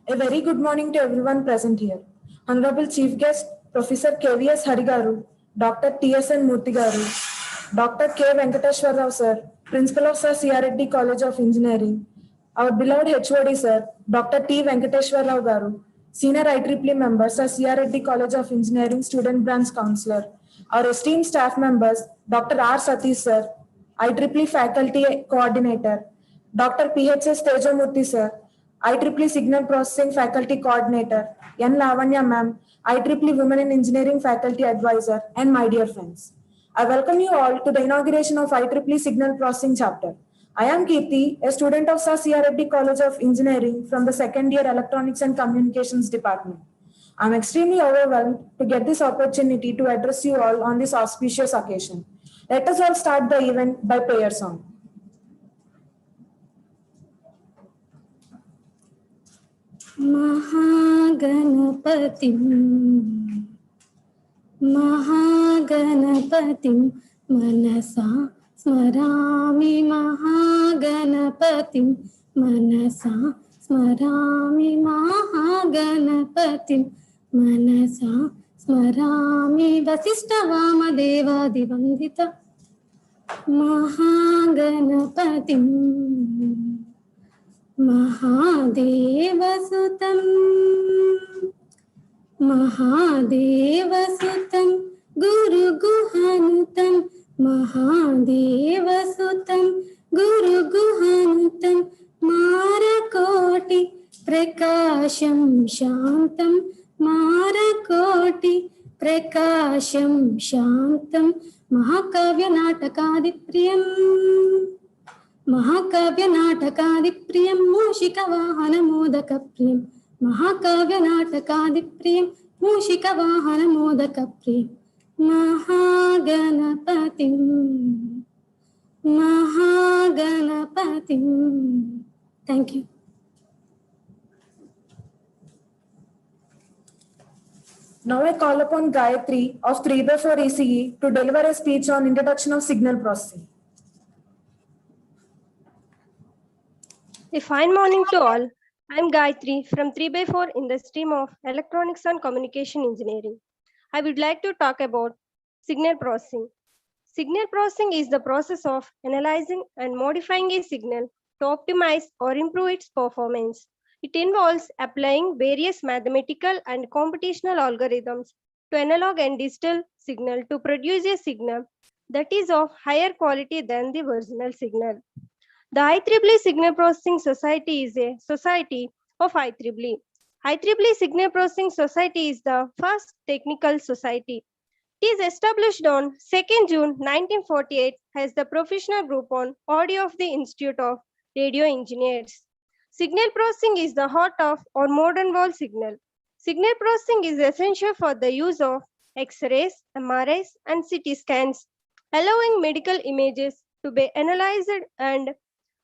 A very good morning to everyone present here. Honorable Chief Guest, Professor KVS Harigaru, Dr. TSN Murthy Garu, Dr. K. Venkateshwar Rao Sir, Principal of Sir C.R. Reddy College of Engineering, our beloved HOD Sir, Dr. T. Venkateshwar Rao Garu, Senior IEEE Member, Sir C.R. Reddy College of Engineering Student Branch Counselor, our esteemed staff members, Dr. R. Satish Sir, IEEE Faculty Coordinator, Dr. PHS Tejamurthy Sir, IEEE Signal Processing Faculty Coordinator, N. Lavanya Ma'am, IEEE Women in Engineering Faculty Advisor, and my dear friends. I welcome you all to the inauguration of IEEE Signal Processing Chapter. I am Kirti, a student of Sir C.R. Reddy College of Engineering from the second year Electronics and Communications Department. I am extremely overwhelmed to get this opportunity to address you all on this auspicious occasion. Let us all start the event by prayer song. महागणपतिं मनसा स्मरामि महागणपतिं मनसा स्मरामि महागणपतिं मनसा स्मरामि वसिष्ठवामदेवादिवन्दित महागणपतिं महादेवसुतं महादेवसुतं गुरुगुहानुतं महादेवसुतं गुरुगुहानुतं मारकोटि प्रकाशं शान्तं मारकोटि प्रकाशं शान्तं महाकाव्यनाटकादिप्रियम् महाकाव्यनाटकादिप्रियं मूषिकवाहनमोदकप्रियं महाकाव्यनाटकादिप्रियं मूषिकवाहनमोदकप्रियं महागणपतिं महागणपतिं. Thank you. Now I call upon Gayatri of 3x4 ECE to deliver a speech on introduction of signal processing. A fine morning to all. I am Gayatri from 3x4 in the stream of Electronics and Communication Engineering. I would like to talk about signal processing. Signal processing is the process of analyzing and modifying a signal to optimize or improve its performance. It involves applying various mathematical and computational algorithms to analog and digital signal to produce a signal that is of higher quality than the original signal. The IEEE Signal Processing Society is a society of IEEE. IEEE Signal Processing Society is the first technical society. It is established on 2nd June 1948 as the professional group on audio of the Institute of Radio Engineers. Signal processing is the heart of our modern world signal. Signal processing is essential for the use of X-rays, MRIs, and CT scans, allowing medical images to be analyzed and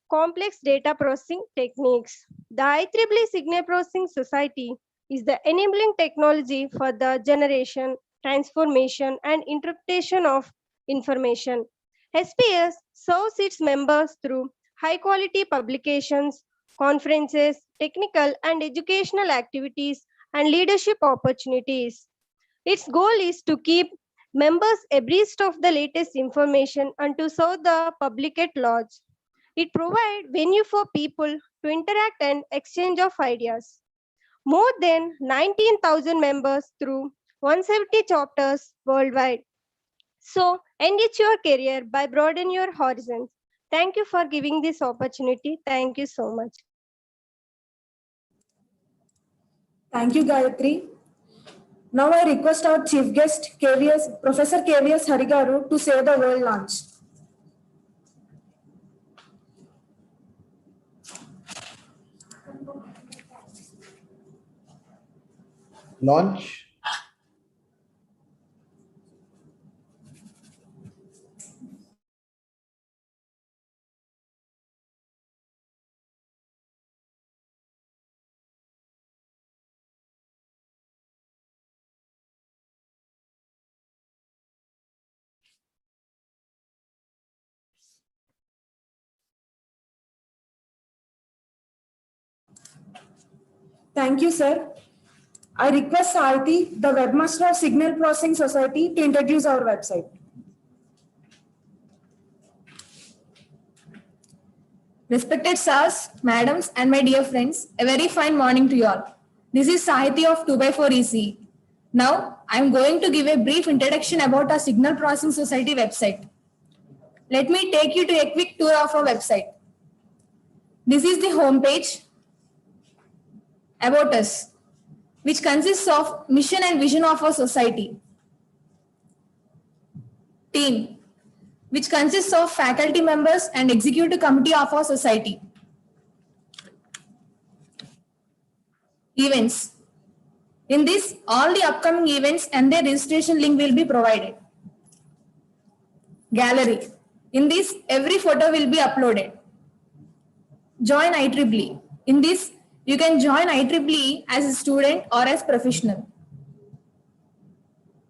complex data processing techniques. The IEEE Signal Processing Society is the enabling technology for the generation, transformation, and interpretation of information. SPS serves its members through high-quality publications, conferences, technical and educational activities, and leadership opportunities. Its goal is to keep members abreast of the latest information and to serve the public at large. It provides venue for people to interact and exchange of ideas. More than 19,000 members through 170 chapters worldwide. So, enrich your career by broadening your horizons. Thank you for giving this opportunity. Thank you so much. Thank you, Gayatri. Now I request our chief guest, Professor KVS Harigaru, to say the word launch. Launch. Thank you, sir. I request Sarthi, the webmaster of Signal Processing Society, to introduce our website. Respected sirs, madams, and my dear friends, a very fine morning to you all. This is Sahiti of 2x4 ECE. Now, I am going to give a brief introduction about our Signal Processing Society website. Let me take you to a quick tour of our website. This is the home page, About Us, which consists of mission and vision of our society. Team, which consists of faculty members and executive committee of our society. Events. In this, all the upcoming events and their registration link will be provided. Gallery. In this, every photo will be uploaded. Join IEEE. In this, you can join IEEE as a student or as professional.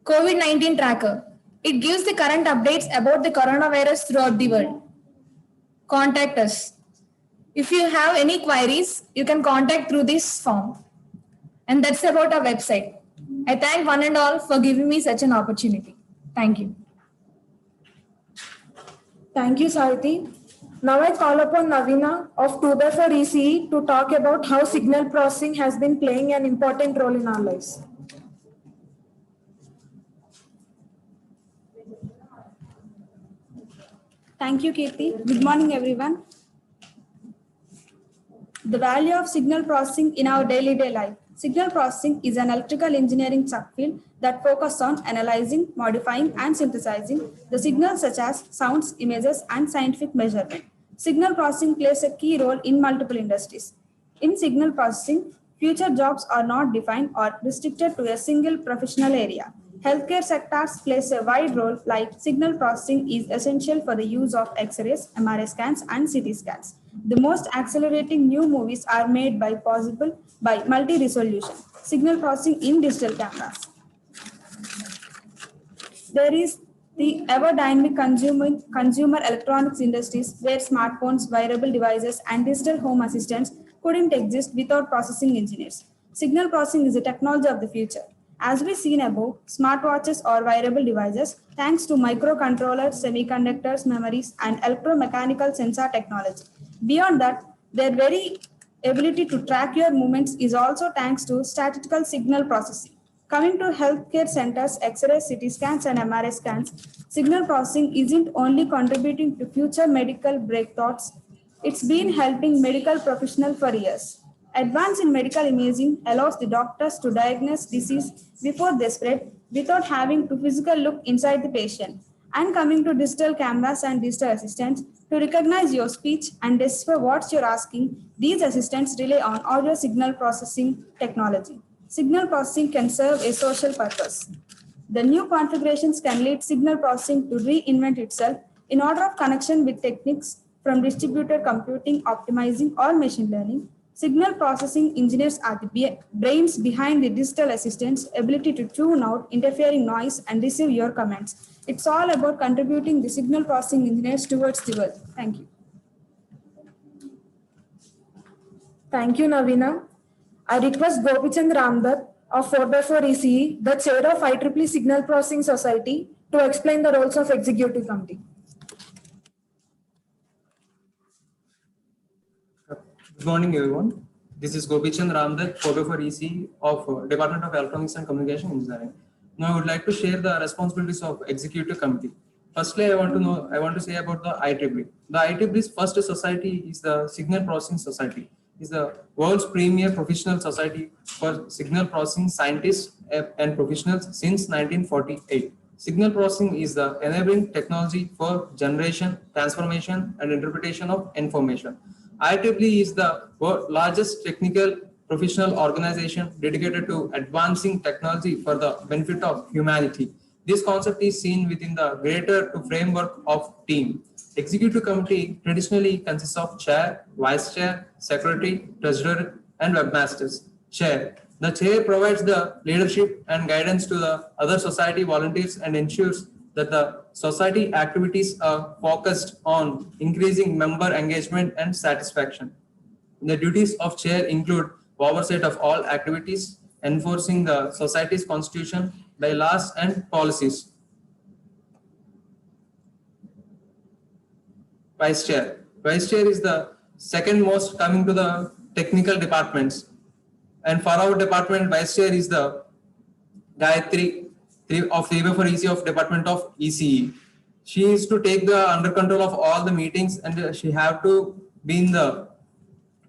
COVID-19 tracker. It gives the current updates about the coronavirus throughout the world. Contact us. If you have any queries, you can contact through this form. And that's about our website. I thank one and all for giving me such an opportunity. Thank you. Thank you, Sarthi. Now I call upon Navina of 2x4 ECE to talk about how signal processing has been playing an important role in our lives. Thank you, Kirti. Good morning, everyone. The value of signal processing in our daily life. Signal processing is an electrical engineering subfield that focuses on analyzing, modifying, and synthesizing the signals such as sounds, images, and scientific measurement. Signal processing plays a key role in multiple industries. In signal processing, future jobs are not defined or restricted to a single professional area. Healthcare sectors plays a wide role, like signal processing is essential for the use of X-rays, MRI scans, and CT scans. The most accelerating new movies are made possible by multi-resolution signal processing in digital cameras. There is the ever-dynamic consumer electronics industries where smartphones, wearable devices, and digital home assistants couldn't exist without processing engineers. Signal processing is the technology of the future. As we seen above, smartwatches or wearable devices, thanks to microcontrollers, semiconductors, memories, and electromechanical sensor technology. Beyond that, their very ability to track your movements is also thanks to statistical signal processing. Coming to healthcare centers, X-rays, CT scans, and MRI scans, signal processing isn't only contributing to future medical breakthroughs, it's been helping medical professionals for years. Advance in medical imaging allows the doctors to diagnose disease before they spread without having to physically look inside the patient. And coming to digital cameras and digital assistants, to recognize your speech and decipher what you're asking, these assistants rely on audio signal processing technology. Signal processing can serve a social purpose. The new configurations can lead signal processing to reinvent itself in order of connection with techniques from distributed computing, optimizing, or machine learning. Signal processing engineers are the brains behind the digital assistant's ability to tune out interfering noise and receive your comments. It's all about contributing the signal processing engineers towards the world. Thank you. Thank you, Navina. I request Gopichand Ramdat of 4x4 ECE, the chair of IEEE Signal Processing Society, to explain the roles of Executive Committee. Good morning, everyone. This is Gopichand Ramdat, 4x4 ECE of Department of Electronics and Communication Engineering. Now, I would like to share the responsibilities of Executive Committee. Firstly, I want to say about the IEEE. The IEEE's first society is the Signal Processing Society. It's the world's premier professional society for signal processing scientists and professionals since 1948. Signal processing is the enabling technology for generation, transformation, and interpretation of information. IEEE is the world's largest technical professional organization dedicated to advancing technology for the benefit of humanity. This concept is seen within the greater framework of team. Executive committee traditionally consists of chair, vice chair, secretary, treasurer, and webmasters. Chair. The chair provides the leadership and guidance to the other society volunteers and ensures that the society activities are focused on increasing member engagement and satisfaction. The duties of chair include oversight of all activities, enforcing the society's constitution by laws and policies. Vice Chair. Vice Chair is the second most coming to the technical departments. And for our department, Vice Chair is the Gayatri of 3/4 EC of Department of ECE. She is to take the under control of all the meetings and she have to be in the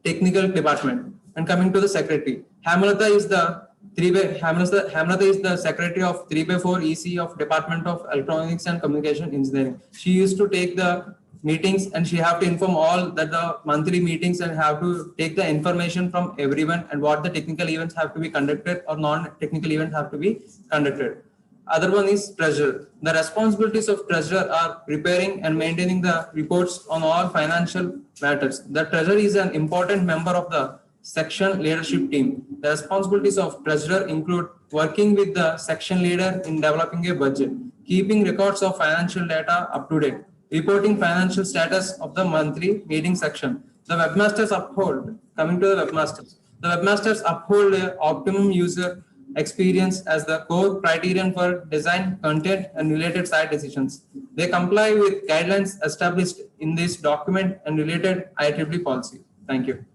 technical department. And coming to the secretary, Hamalata is the Hamalata is the secretary of 3/4 EC of Department of Electronics and Communication Engineering. She used to take the meetings and she have to inform all that the monthly meetings and have to take the information from everyone and what the technical events have to be conducted or non-technical events have to be conducted. Other one is treasurer. The responsibilities of treasurer are preparing and maintaining the reports on all financial matters. The treasurer is an important member of the section leadership team. The responsibilities of treasurer include working with the section leader in developing a budget, keeping records of financial data up to date, reporting financial status of the monthly meeting section. The webmasters uphold, coming to the webmasters, the webmasters uphold a optimum user experience as the core criterion for design, content, and related site decisions. They comply with guidelines established in this document and related IEEE policy. Thank you.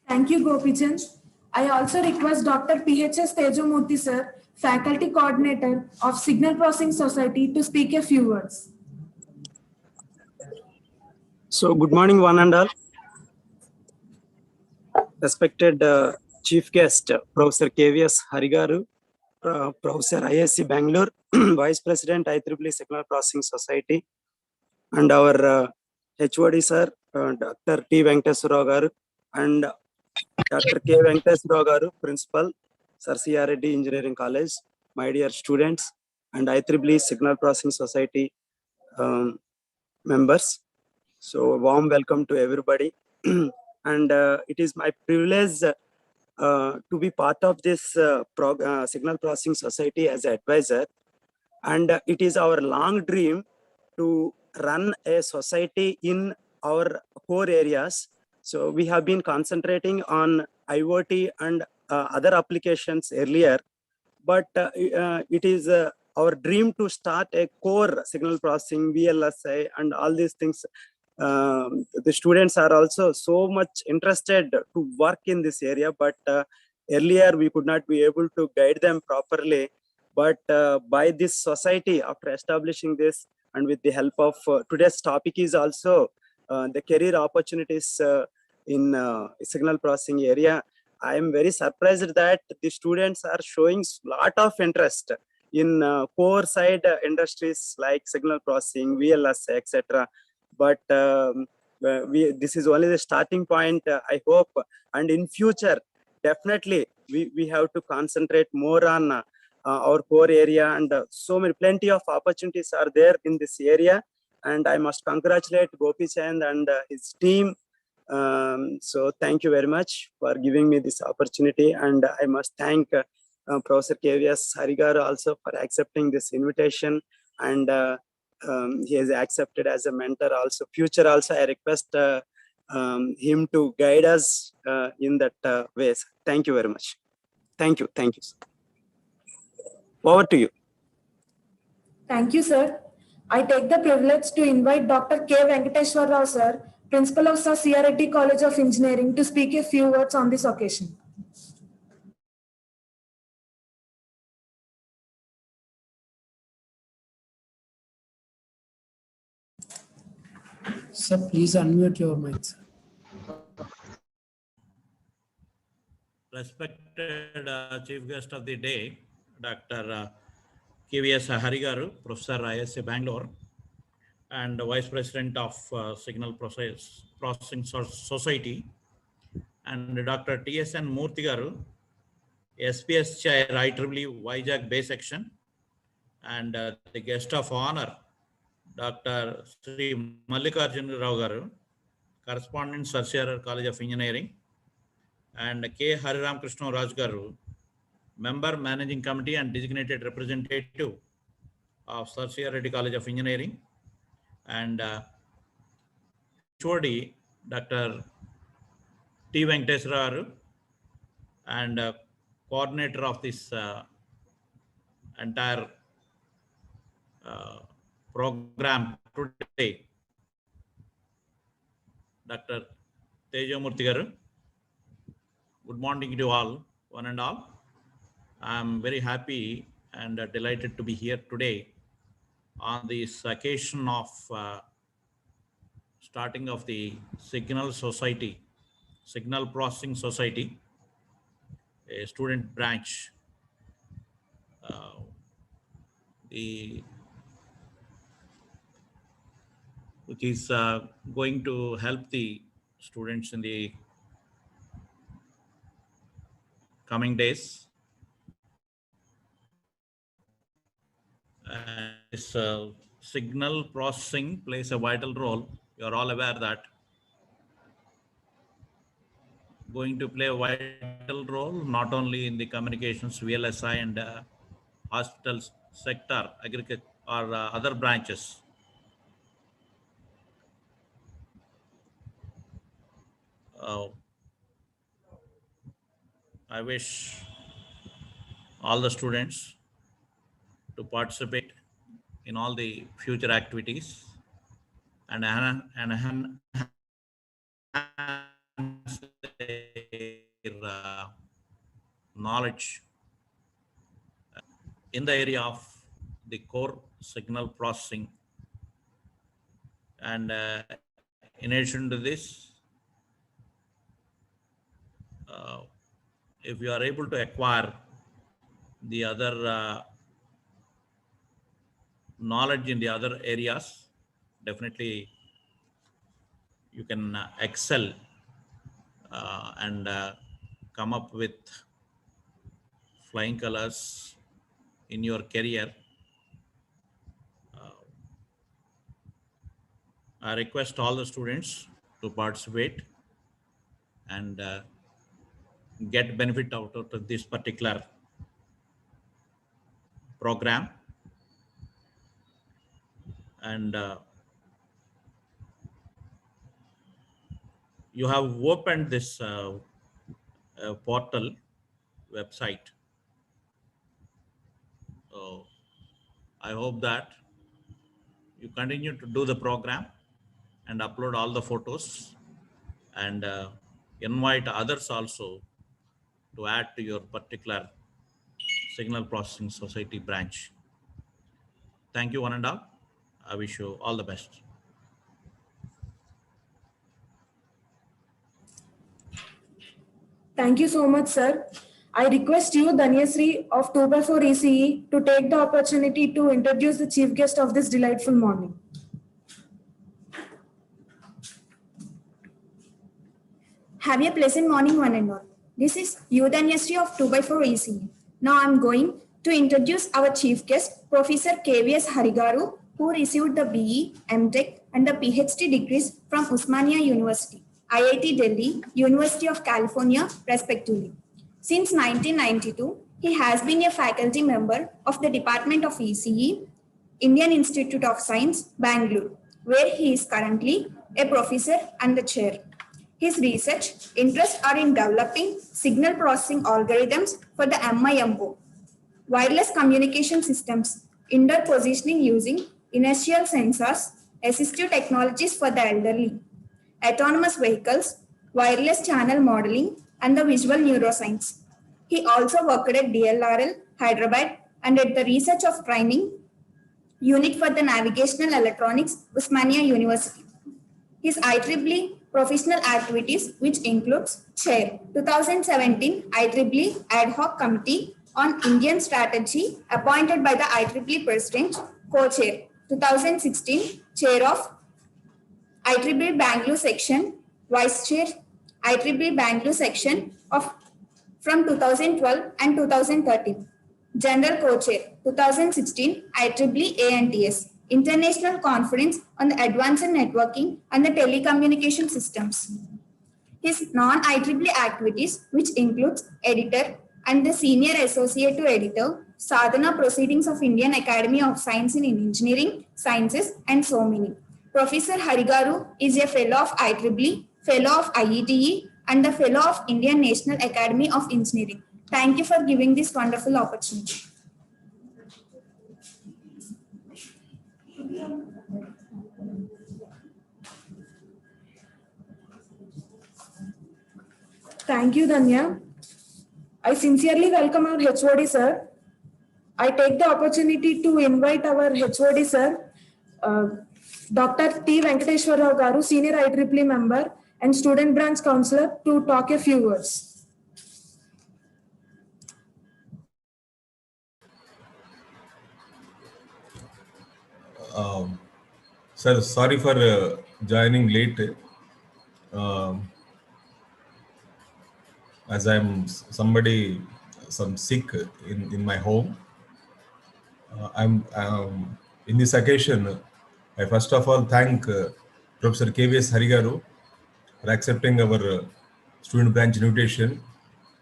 Thank you, Gopichand. I also request Dr. PHS Tejamurthy sir, Faculty Coordinator of Signal Processing Society, to speak a few words. So, good morning, one and all. Respected Chief Guest, Professor KVS Harigaru, Professor ISC Bangalore, Vice President IEEE Signal Processing Society, and our HOD sir, Dr. T. Venkateswara Garu, and Dr. K. Venkateswara Garu, Principal, Sir C.R. Reddy Engineering College, my dear students, and IEEE Signal Processing Society members. So, warm welcome to everybody. And it is my privilege to be part of this Signal Processing Society as an advisor. And it is our long dream to run a society in our core areas. So we have been concentrating on IoT and other applications earlier, but it is our dream to start a core signal processing, VLSI, and all these things. The students are also so much interested to work in this area, but earlier we could not be able to guide them properly. But by this society, after establishing this, and with the help of today's topic is also the career opportunities in signal processing area. I am very surprised that the students are showing a lot of interest in core side industries like signal processing, VLSI, etc. But this is only the starting point, I hope. And in future, definitely, we have to concentrate more on our core area, and plenty of opportunities are there in this area. And I must congratulate Gopichand and his team. So thank you very much for giving me this opportunity. And I must thank Professor KVS Harigaru also for accepting this invitation. And he has accepted as a mentor also. Future also, I request him to guide us in that ways. Thank you very much. Thank you. Thank you. Over to you. Thank you, sir. I take the privilege to invite Dr. K. Venkateswara Rao, sir, Principal of Sir C.R. Reddy College of Engineering, to speak a few words on this occasion. Sir, please unmute your mic. Respected Chief Guest of the Day, Dr. KVS Harigaru, Professor ISC Bangalore, and Vice President of Signal Processing Society, and Dr. TSN Murthy Garu, SPS Chair, IEEE Vizag Bay Section, and the guest of honor, Dr. Sri Mallikarjuna Rao Garu, Correspondent, SirCRRCOE College of Engineering, and K. Hariram Krishna Raj Garu, Member, Managing Committee and Designated Representative of SirCRRCOE Reddy College of Engineering, and HOD, Dr. T. Venkateswara, and coordinator of this entire program today, Dr. Tejamurthy garu. Good morning to all, one and all. I'm very happy and delighted to be here today on this occasion of starting of the Signal Processing Society, a student branch. Which is going to help the students in the coming days. This signal processing plays a vital role. You are all aware that going to play a vital role not only in the communications, VLSI, and hospitals sector, agriculture, or other branches. I wish all the students to participate in all the future activities and enhance their knowledge in the area of the core signal processing. And in addition to this, if you are able to acquire the other knowledge in the other areas, definitely you can excel and come up with flying colors in your career. I request all the students to participate and get benefit out of this particular program. And you have opened this portal website. So I hope that you continue to do the program and upload all the photos and invite others also to add to your particular Signal Processing Society branch. Thank you, one and all. I wish you all the best. Thank you so much, sir. I request you, Dhanyasri of 2x4 ECE, to take the opportunity to introduce the chief guest of this delightful morning. Have a pleasant morning, one and all. This is Dhanyasri of 2x4 ECE. Now I'm going to introduce our chief guest, Professor KVS Harigaru, who received the BE, MTech, and the PhD degrees from Osmania University, IIT Delhi, University of California, respectively. Since 1992, he has been a faculty member of the Department of ECE, Indian Institute of Science, Bangalore, where he is currently a professor and the chair. His research interests are in developing signal processing algorithms for the MIMO, wireless communication systems, indoor positioning using inertial sensors, assistive technologies for the elderly, autonomous vehicles, wireless channel modeling, and the visual neuroscience. He also worked at DLRL, Hyderabad, and at the Research of Training Unit for the Navigational Electronics, Osmania University. His IEEE professional activities, which includes Chair, 2017 IEEE Ad Hoc Committee on Indian Strategy, appointed by the IEEE President, Co-Chair, 2016 Chair of IEEE Bangalore Section, Vice Chair, IEEE Bangalore Section of from 2012 and 2013. General Co-Chair, 2016 IEEE ANTS, International Conference on the Advanced Networking and the Telecommunication Systems. His non-IEEE activities, which includes editor and the senior associate to editor, Sadhana Proceedings of Indian Academy of Science and Engineering, Sciences, and so many. Professor Harigaru is a fellow of IEEE, fellow of IETE, and the fellow of Indian National Academy of Engineering. Thank you for giving this wonderful opportunity. Thank you, Danya. I sincerely welcome our HOD, sir. I take the opportunity to invite our HOD, sir, Dr. T. Venkateshwar Garu, Senior IEEE member and Student Branch Counselor, to talk a few words. Sir, sorry for joining late. As I'm some sick in my home. I'm in this occasion. I first of all thank Professor KVS Harigaru for accepting our student branch invitation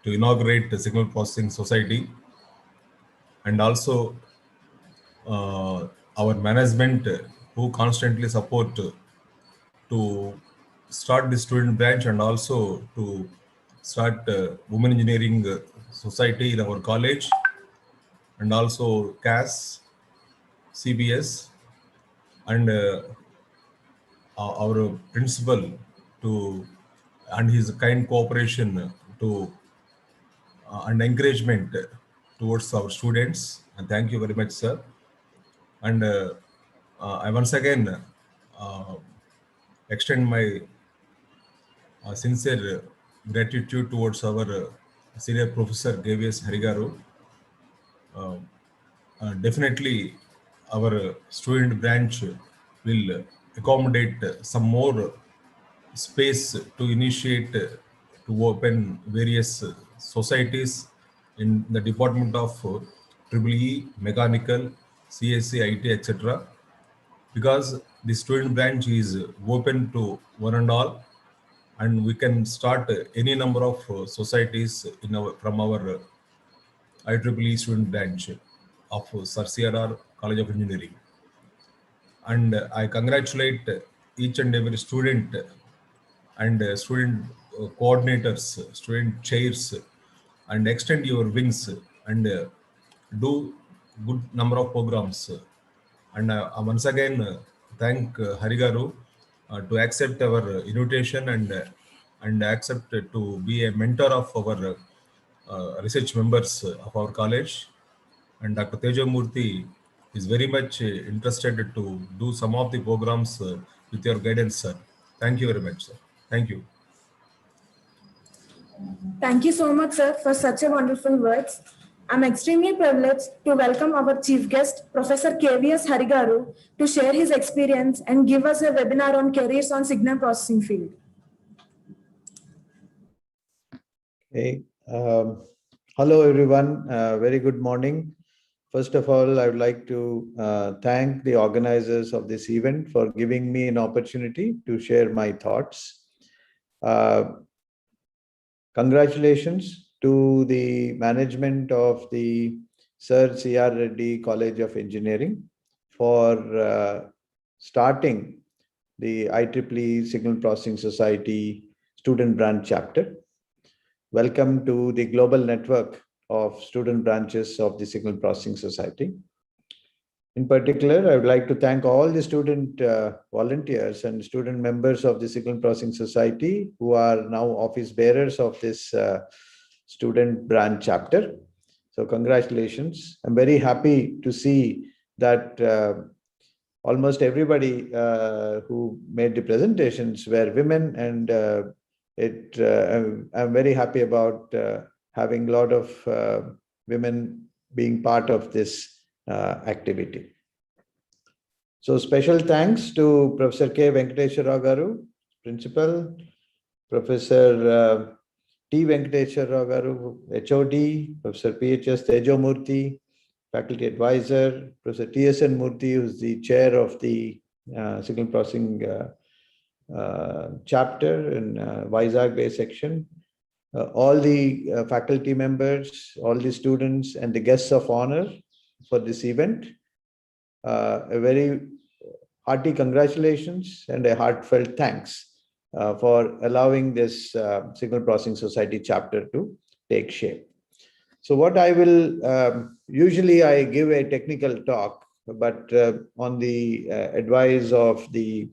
to inaugurate the Signal Processing Society, and also our management who constantly support to start the student branch and also to start women engineering society in our college, and also CAS, CBS, and our principal to and his kind cooperation to and encouragement towards our students. And thank you very much, sir. And I once again extend my sincere gratitude towards our senior professor KVS Harigaru. Definitely, our student branch will accommodate some more space to initiate to open various societies in the department of EEE, mechanical, CSC, IT, etc. Because the student branch is open to one and all, and we can start any number of societies in our from our IEEE student branch of SIRCRRCOE College of Engineering. And I congratulate each and every student and student coordinators, student chairs, and extend your wings and do good number of programs. And once again, thank Harigaru to accept our invitation and accept to be a mentor of our research members of our college. And Dr. Tejo Murthy is very much interested to do some of the programs with your guidance, sir. Thank you very much, sir. Thank you. Thank you so much, sir, for such a wonderful words. I'm extremely privileged to welcome our chief guest, Professor KVS Harigaru, to share his experience and give us a webinar on careers on signal processing field. Okay. Hello, everyone. Very good morning. First of all, I would like to thank the organizers of this event for giving me an opportunity to share my thoughts. Congratulations to the management of the Sir C.R. Reddy College of Engineering for starting the IEEE Signal Processing Society Student Branch Chapter. Welcome to the global network of student branches of the Signal Processing Society. In particular, I would like to thank all the student volunteers and student members of the Signal Processing Society who are now office bearers of this student branch chapter. So congratulations. I'm very happy to see that almost everybody who made the presentations were women, and I'm very happy about having a lot of women being part of this activity. So special thanks to Professor K. Venkateshwar Garu, Principal, Professor T. Venkateshwar Garu, HOD, Professor PHS Tejo Murthy, Faculty Advisor, Professor TSN Murthy, who is the Chair of the Signal Processing Chapter in Vizag Bay section, all the faculty members, all the students, and the guests of honor for this event. A very hearty congratulations and a heartfelt thanks for allowing this Signal Processing Society chapter to take shape. So what I will, usually I give a technical talk, but on the advice of the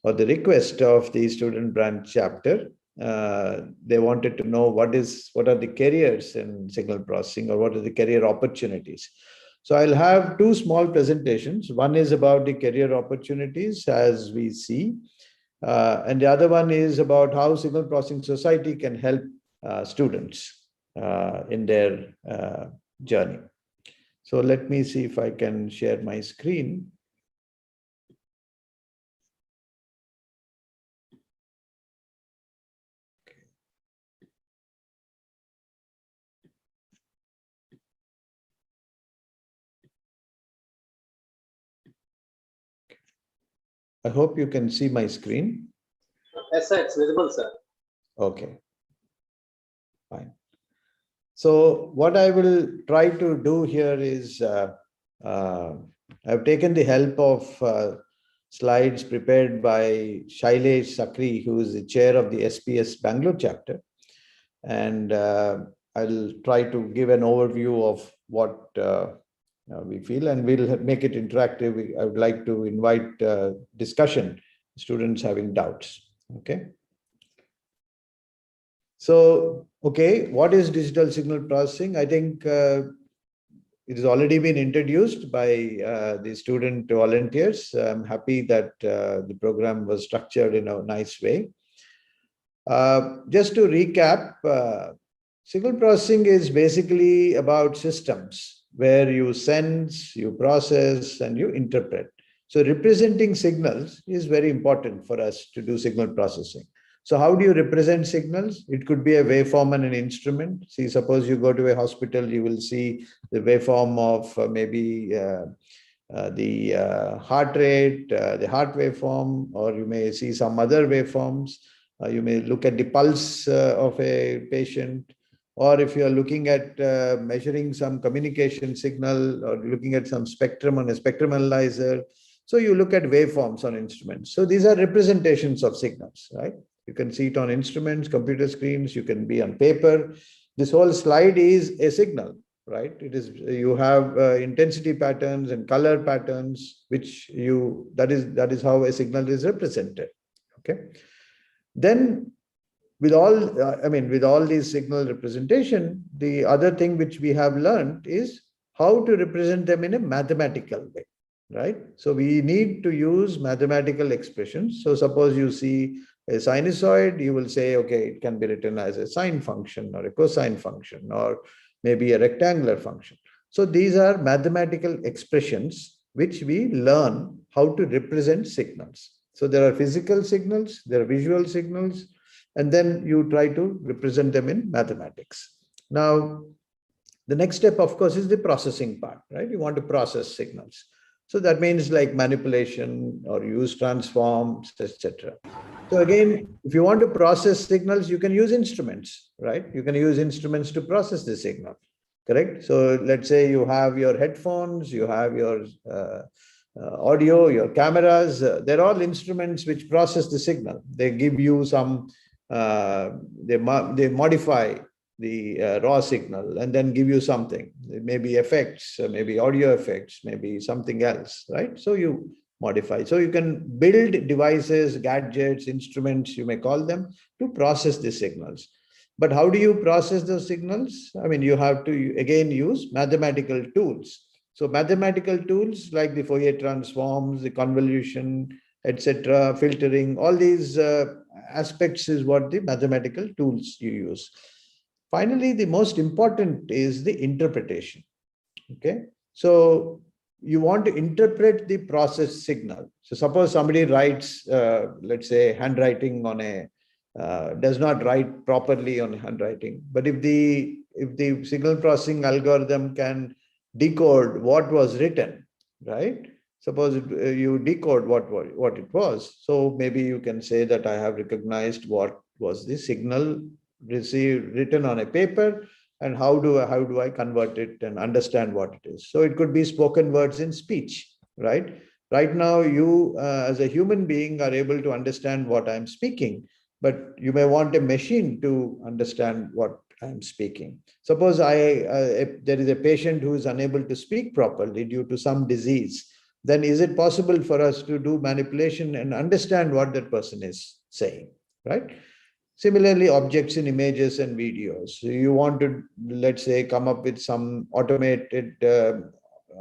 request of the student branch chapter, they wanted to know what are the careers in signal processing, or what are the career opportunities. So I'll have two small presentations. One is about the career opportunities as we see, and the other one is about how Signal Processing Society can help students in their journey. So let me see if I can share my screen. I hope you can see my screen. Yes, sir, it's visible, sir. Okay, fine. So what I will try to do here is, I've taken the help of slides prepared by Shailesh Sakri, who is the chair of the SPS Bangalore chapter. And I'll try to give an overview of what we feel, and we'll make it interactive. I would like to invite discussion, students having doubts. Okay. So, okay, what is digital signal processing? I think it has already been introduced by the student volunteers. I'm happy that the program was structured in a nice way. Just to recap, signal processing is basically about systems where you sense, you process, and you interpret. So representing signals is very important for us to do signal processing. So how do you represent signals? It could be a waveform and an instrument. See, suppose you go to a hospital, you will see the waveform of maybe the heart rate, the heart waveform, or you may see some other waveforms. You may look at the pulse of a patient, or if you are looking at measuring some communication signal, or looking at some spectrum on a spectrum analyzer. So you look at waveforms on instruments. So these are representations of signals, right? You can see it on instruments, computer screens, you can be on paper. This whole slide is a signal, right? It is, you have intensity patterns and color patterns, which that is how a signal is represented. Okay. Then with all these signal representation, the other thing which we have learned is how to represent them in a mathematical way, right? So we need to use mathematical expressions. So suppose you see a sinusoid, you will say, okay, it can be written as a sine function or a cosine function, or maybe a rectangular function. So these are mathematical expressions which we learn how to represent signals. So there are physical signals, there are visual signals, and then you try to represent them in mathematics. Now, the next step, of course, is the processing part, right? You want to process signals. So that means like manipulation or use transforms, etc. So again, if you want to process signals, you can use instruments, right? You can use instruments to process the signal, correct? So let's say you have your headphones, you have your audio, your cameras, they're all instruments which process the signal. They give you some, they modify the raw signal and then give you something. Maybe effects, maybe audio effects, maybe something else, right? So you modify. So you can build devices, gadgets, instruments, you may call them, to process the signals. But how do you process those signals? I mean, you have to, again, use mathematical tools. So mathematical tools like the Fourier transforms, the convolution, etc., filtering, all these aspects is what the mathematical tools you use. Finally, the most important is the interpretation. Okay, so you want to interpret the process signal. So suppose somebody writes, let's say, handwriting on a, does not write properly on handwriting, but if the signal processing algorithm can decode what was written, right? Suppose you decode what it was. So maybe you can say that I have recognized what was the signal written on a paper, and how do I convert it and understand what it is. So it could be spoken words in speech, right? Right now, you as a human being are able to understand what I'm speaking, but you may want a machine to understand what I'm speaking. Suppose there is a patient who is unable to speak properly due to some disease. Then is it possible for us to do manipulation and understand what that person is saying, right? Similarly, objects in images and videos. So you want to, let's say, come up with some automated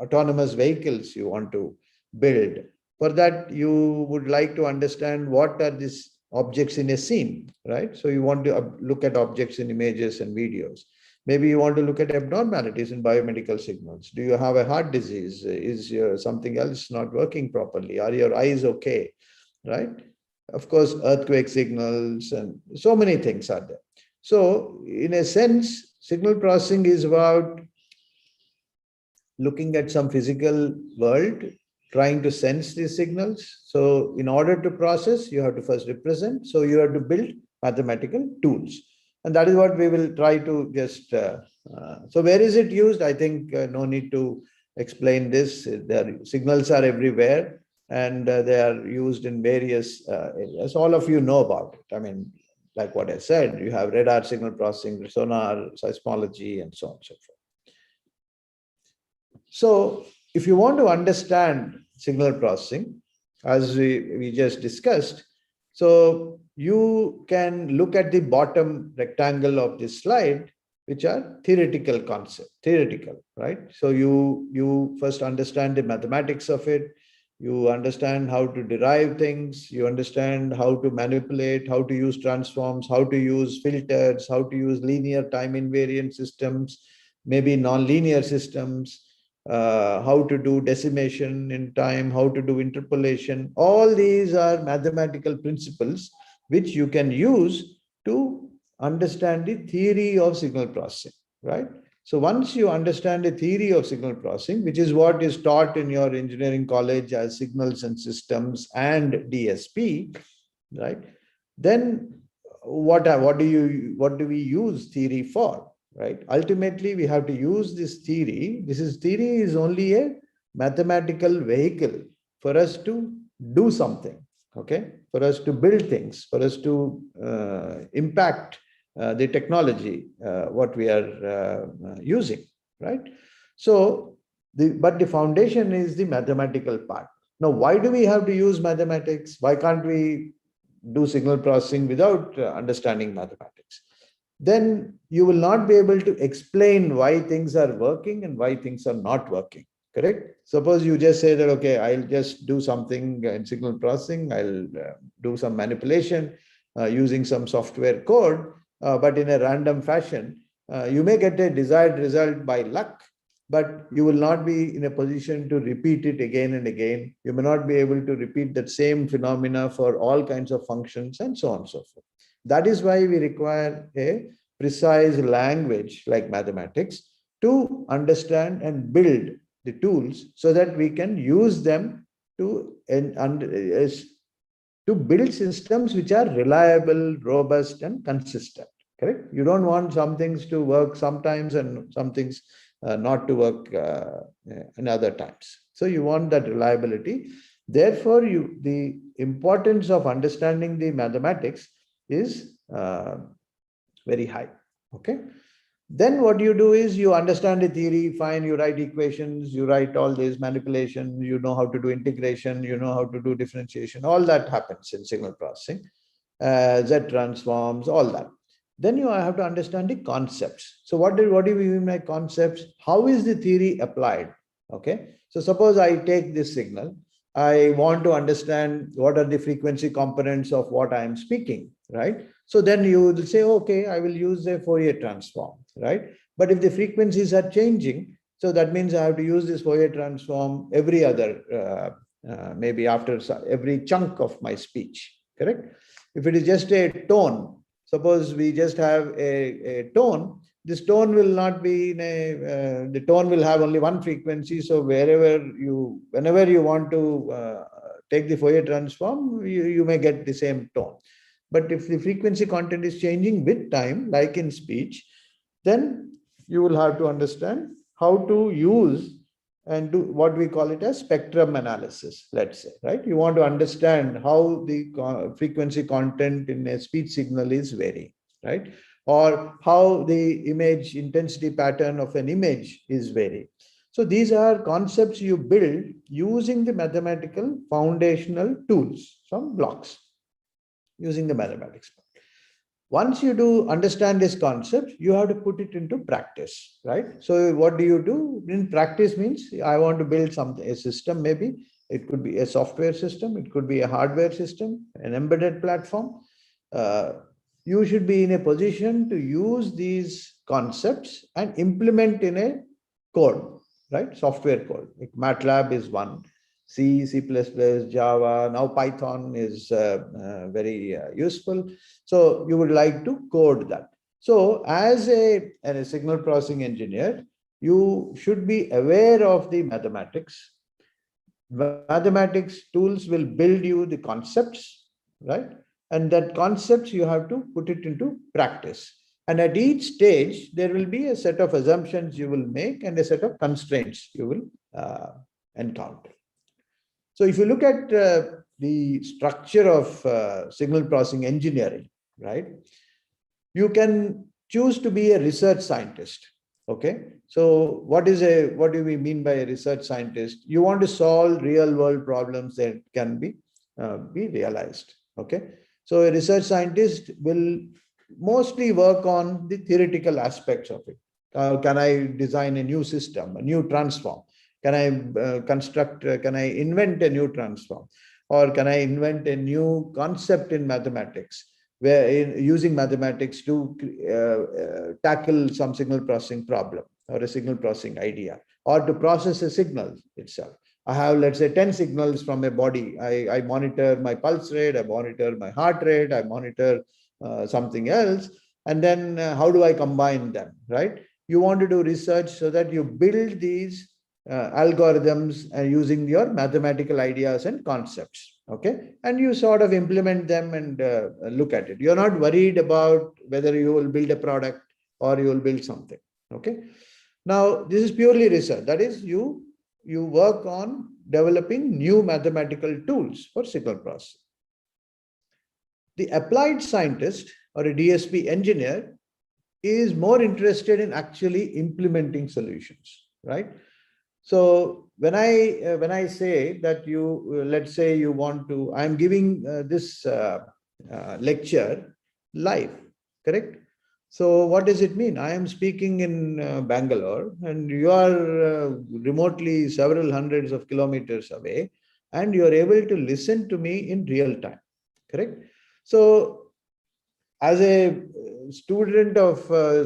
autonomous vehicles you want to build. For that, you would like to understand what are these objects in a scene, right? So you want to look at objects in images and videos. Maybe you want to look at abnormalities in biomedical signals. Do you have a heart disease? Is something else not working properly? Are your eyes okay, right? Of course, earthquake signals and so many things are there. So in a sense, signal processing is about looking at some physical world, trying to sense these signals. So in order to process, you have to first represent. So you have to build mathematical tools. And that is what we will try to just, so where is it used? I think no need to explain this. Their signals are everywhere and they are used in various areas. All of you know about it. I mean, like what I said, you have radar signal processing, sonar, seismology, and so on and so forth. So if you want to understand signal processing, as we just discussed, so you can look at the bottom rectangle of this slide, which are theoretical concepts, right? So you first understand the mathematics of it, you understand how to derive things, you understand how to manipulate, how to use transforms, how to use filters, how to use linear time invariant systems, maybe nonlinear systems, how to do decimation in time, how to do interpolation. All these are mathematical principles which you can use to understand the theory of signal processing, right? So once you understand the theory of signal processing, which is what is taught in your engineering college as signals and systems and DSP, right? Then what do we use theory for? Right? Ultimately, we have to use this theory. Theory is only a mathematical vehicle for us to do something, okay? For us to build things, for us to impact the technology, what we are using, right? So, but the foundation is the mathematical part. Now, why do we have to use mathematics? Why can't we do signal processing without understanding mathematics? Then you will not be able to explain why things are working and why things are not working, correct? Suppose you just say that, okay, I'll just do something in signal processing, I'll do some manipulation using some software code, but in a random fashion. You may get a desired result by luck, but you will not be in a position to repeat it again and again. You may not be able to repeat that same phenomena for all kinds of functions and so on and so forth. That is why we require a precise language like mathematics to understand and build the tools so that we can use them to build systems which are reliable, robust, and consistent. Correct? You don't want some things to work sometimes and some things not to work in other times. So you want that reliability. Therefore, the importance of understanding the mathematics is very high. Okay. Then what you do is you understand the theory, fine, you write equations, you write all these manipulations, you know how to do integration, you know how to do differentiation, all that happens in signal processing, Z transforms, all that. Then you have to understand the concepts. So what do we mean by concepts? How is the theory applied? Okay. So suppose I take this signal, I want to understand what are the frequency components of what I am speaking, right? So then you will say, okay, I will use a Fourier transform, right? But if the frequencies are changing, so that means I have to use this Fourier transform every other, maybe after every chunk of my speech, correct? If it is just a tone, suppose we just have a tone, this tone will not be in a, the tone will have only one frequency. So whenever you want to take the Fourier transform, you may get the same tone. But if the frequency content is changing with time, like in speech, then you will have to understand how to use and do what we call it as spectrum analysis, let's say, right? You want to understand how the frequency content in a speech signal is varying, right? Or how the image intensity pattern of an image is varying. So these are concepts you build using the mathematical foundational tools, some blocks, using the mathematics. Once you do understand this concept, you have to put it into practice, right? So what do you do in practice means I want to build something, a system, maybe it could be a software system, it could be a hardware system, an embedded platform. You should be in a position to use these concepts and implement in a code, right? Software code. Like MATLAB is one. C, C++, Java, now Python is very useful. So you would like to code that. So as a signal processing engineer, you should be aware of the mathematics. Mathematics tools will build you the concepts, right? And that concepts you have to put it into practice. And at each stage, there will be a set of assumptions you will make and a set of constraints you will encounter. So if you look at the structure of signal processing engineering, right, you can choose to be a research scientist. Okay, so what do we mean by a research scientist? You want to solve real world problems that can be realized. Okay, so a research scientist will mostly work on the theoretical aspects of it. Can I design a new system, a new transform? Can I can I invent a new transform? Or can I invent a new concept in mathematics, where using mathematics to tackle some signal processing problem or a signal processing idea, or to process a signal itself. I have, let's say, 10 signals from a body. I monitor my pulse rate, I monitor my heart rate, I monitor something else. And then how do I combine them, right? You want to do research so that you build these algorithms using your mathematical ideas and concepts, okay? And you sort of implement them and look at it. You're not worried about whether you will build a product or you will build something, okay? Now, this is purely research. That is, you work on developing new mathematical tools for signal processing. The applied scientist or a DSP engineer is more interested in actually implementing solutions, right? So when I say that let's say you want to, I'm giving this lecture live, correct? So what does it mean? I am speaking in Bangalore and you are remotely several hundreds of kilometers away, and you are able to listen to me in real time, correct? So as a student of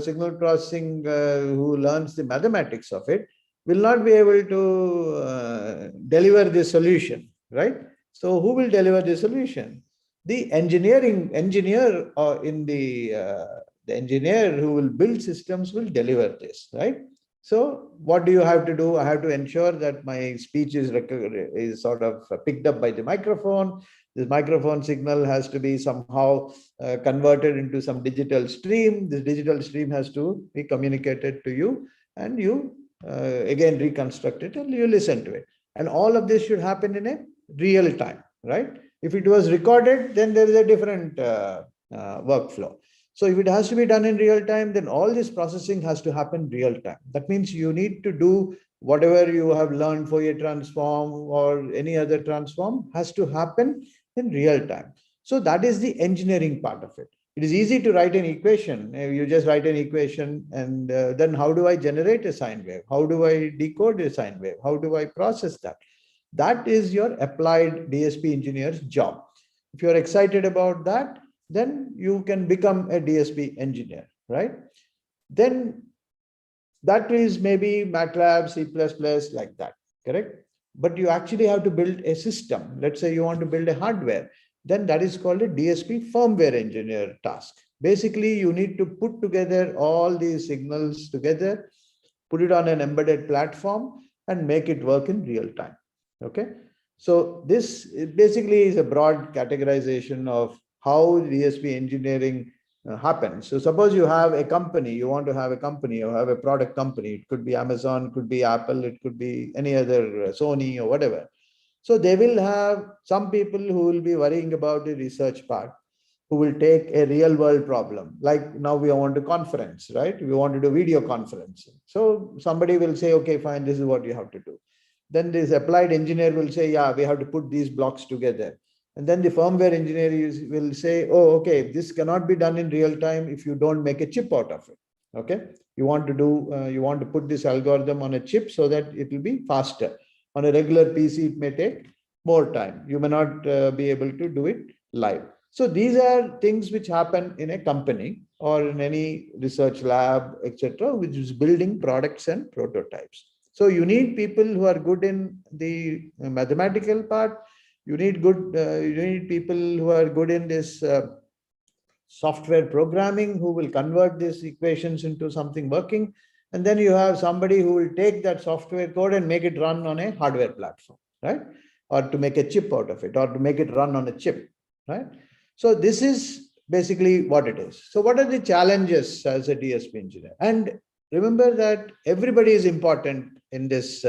signal processing who learns the mathematics of it, will not be able to deliver the solution, right? So who will deliver the solution? The engineer the engineer who will build systems will deliver this, right? So what do you have to do? I have to ensure that my speech is sort of picked up by the microphone. This microphone signal has to be somehow converted into some digital stream. This digital stream has to be communicated to you, and you again reconstruct it and you listen to it. And all of this should happen in a real time, right? If it was recorded, then there is a different workflow. So if it has to be done in real time, then all this processing has to happen real time. That means you need to do whatever you have learned for your transform or any other transform has to happen in real time. So that is the engineering part of it. It is easy to write an equation. You just write an equation, and then how do I generate a sine wave? How do I decode a sine wave? How do I process that? That is your applied DSP engineer's job. If you're excited about that, then you can become a DSP engineer, right? Then that is maybe MATLAB, C++, like that, correct? But you actually have to build a system. Let's say you want to build a hardware. Then that is called a DSP firmware engineer task. Basically, you need to put together all these signals together, put it on an embedded platform, and make it work in real time. Okay. So this basically is a broad categorization of how DSP engineering happen. So suppose you have a company, you want to have a company or have a product company. It could be Amazon, could be Apple, it could be any other Sony or whatever. So they will have some people who will be worrying about the research part, who will take a real world problem. Like now we want to conference, right? We want to do video conferencing. So somebody will say, okay, fine, this is what you have to do. Then this applied engineer will say, yeah, we have to put these blocks together. And then the firmware engineer will say, oh, okay, this cannot be done in real time if you don't make a chip out of it. Okay, you want to put this algorithm on a chip so that it will be faster. On a regular PC, it may take more time. You may not be able to do it live. So these are things which happen in a company or in any research lab, etc., which is building products and prototypes. So you need people who are good in the mathematical part. You need people who are good in this software programming, who will convert these equations into something working. And then you have somebody who will take that software code and make it run on a hardware platform, right? Or to make a chip out of it, or to make it run on a chip, right? So this is basically what it is. So what are the challenges as a DSP engineer? And remember that everybody is important in this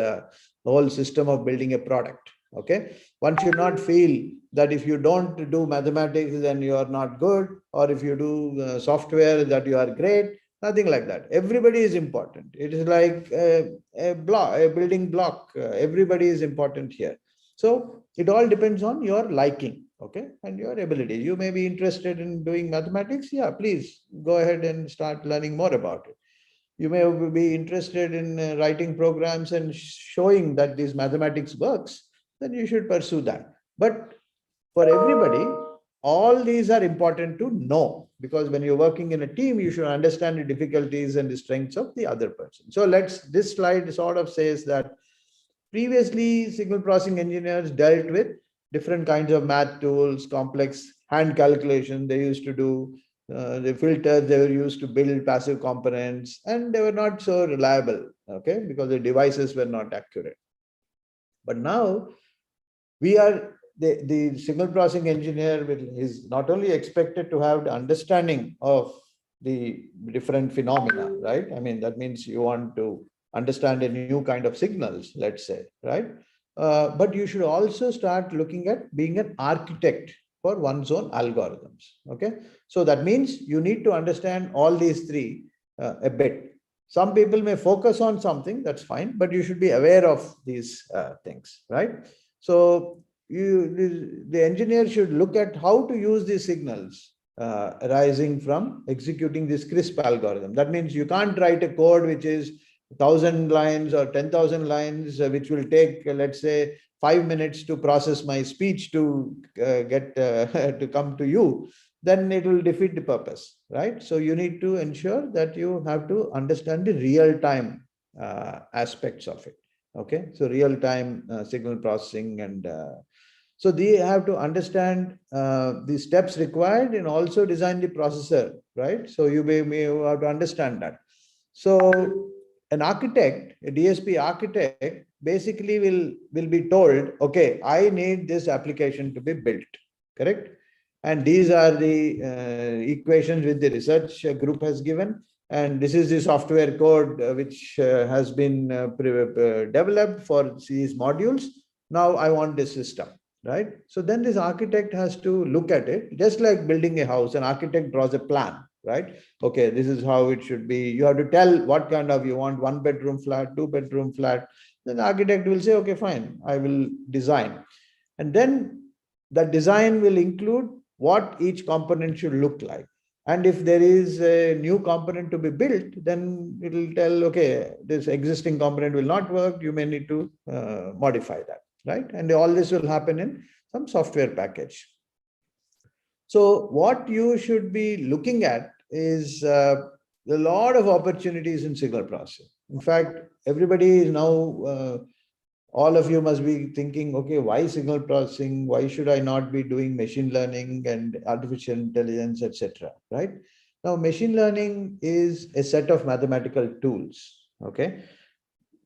whole system of building a product. Okay, one should not feel that if you don't do mathematics, then you are not good, or if you do software, that you are great. Nothing like that. Everybody is important. It is like a building block. Everybody is important here. So it all depends on your liking, okay, and your ability. You may be interested in doing mathematics. Yeah, please go ahead and start learning more about it. You may be interested in writing programs and showing that this mathematics works. Then you should pursue that. But for everybody, all these are important to know, because when you're working in a team, you should understand the difficulties and the strengths of the other person. So this slide sort of says that previously signal processing engineers dealt with different kinds of math tools, complex hand calculation they used to do, the filters they were used to build passive components, and they were not so reliable, okay, because the devices were not accurate. But now the signal processing engineer is not only expected to have the understanding of the different phenomena, right? I mean, that means you want to understand a new kind of signals, let's say, right? But you should also start looking at being an architect for one's own algorithms, okay? So that means you need to understand all these three a bit. Some people may focus on something, that's fine, but you should be aware of these things, right? So the engineer should look at how to use these signals arising from executing this CRISP algorithm. That means you can't write a code which is 1,000 lines or 10,000 lines, which will take, let's say, 5 minutes to process my speech to get to come to you. Then it will defeat the purpose, right? So you need to ensure that you have to understand the real-time aspects of it. Okay, so real-time signal processing, and so they have to understand the steps required and also design the processor, right? So you may have to understand that. So an architect, a DSP architect, basically will be told, okay, I need this application to be built, correct? And these are the equations which the research group has given. And this is the software code which has been developed for these modules. Now I want this system, right? So then this architect has to look at it, just like building a house. An architect draws a plan, right? Okay, this is how it should be. You have to tell what kind of you want, 1-bedroom flat, 2-bedroom flat. Then the architect will say, okay, fine, I will design. And then the design will include what each component should look like. And if there is a new component to be built, then it will tell, okay, this existing component will not work. You may need to modify that, right? And all this will happen in some software package. So what you should be looking at is a lot of opportunities in signal processing. In fact, everybody is now, all of you must be thinking, okay, why signal processing? Why should I not be doing machine learning and artificial intelligence, etc., right? Now, machine learning is a set of mathematical tools, okay?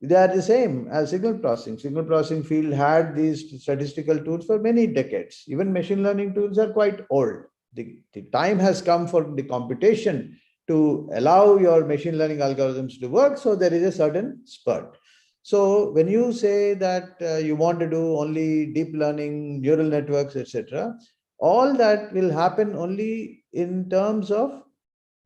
They are the same as signal processing. Signal processing field had these statistical tools for many decades. Even machine learning tools are quite old, the time has come for the computation to allow your machine learning algorithms to work. So there is a certain spurt. So when you say that you want to do only deep learning, neural networks, etc., all that will happen only in terms of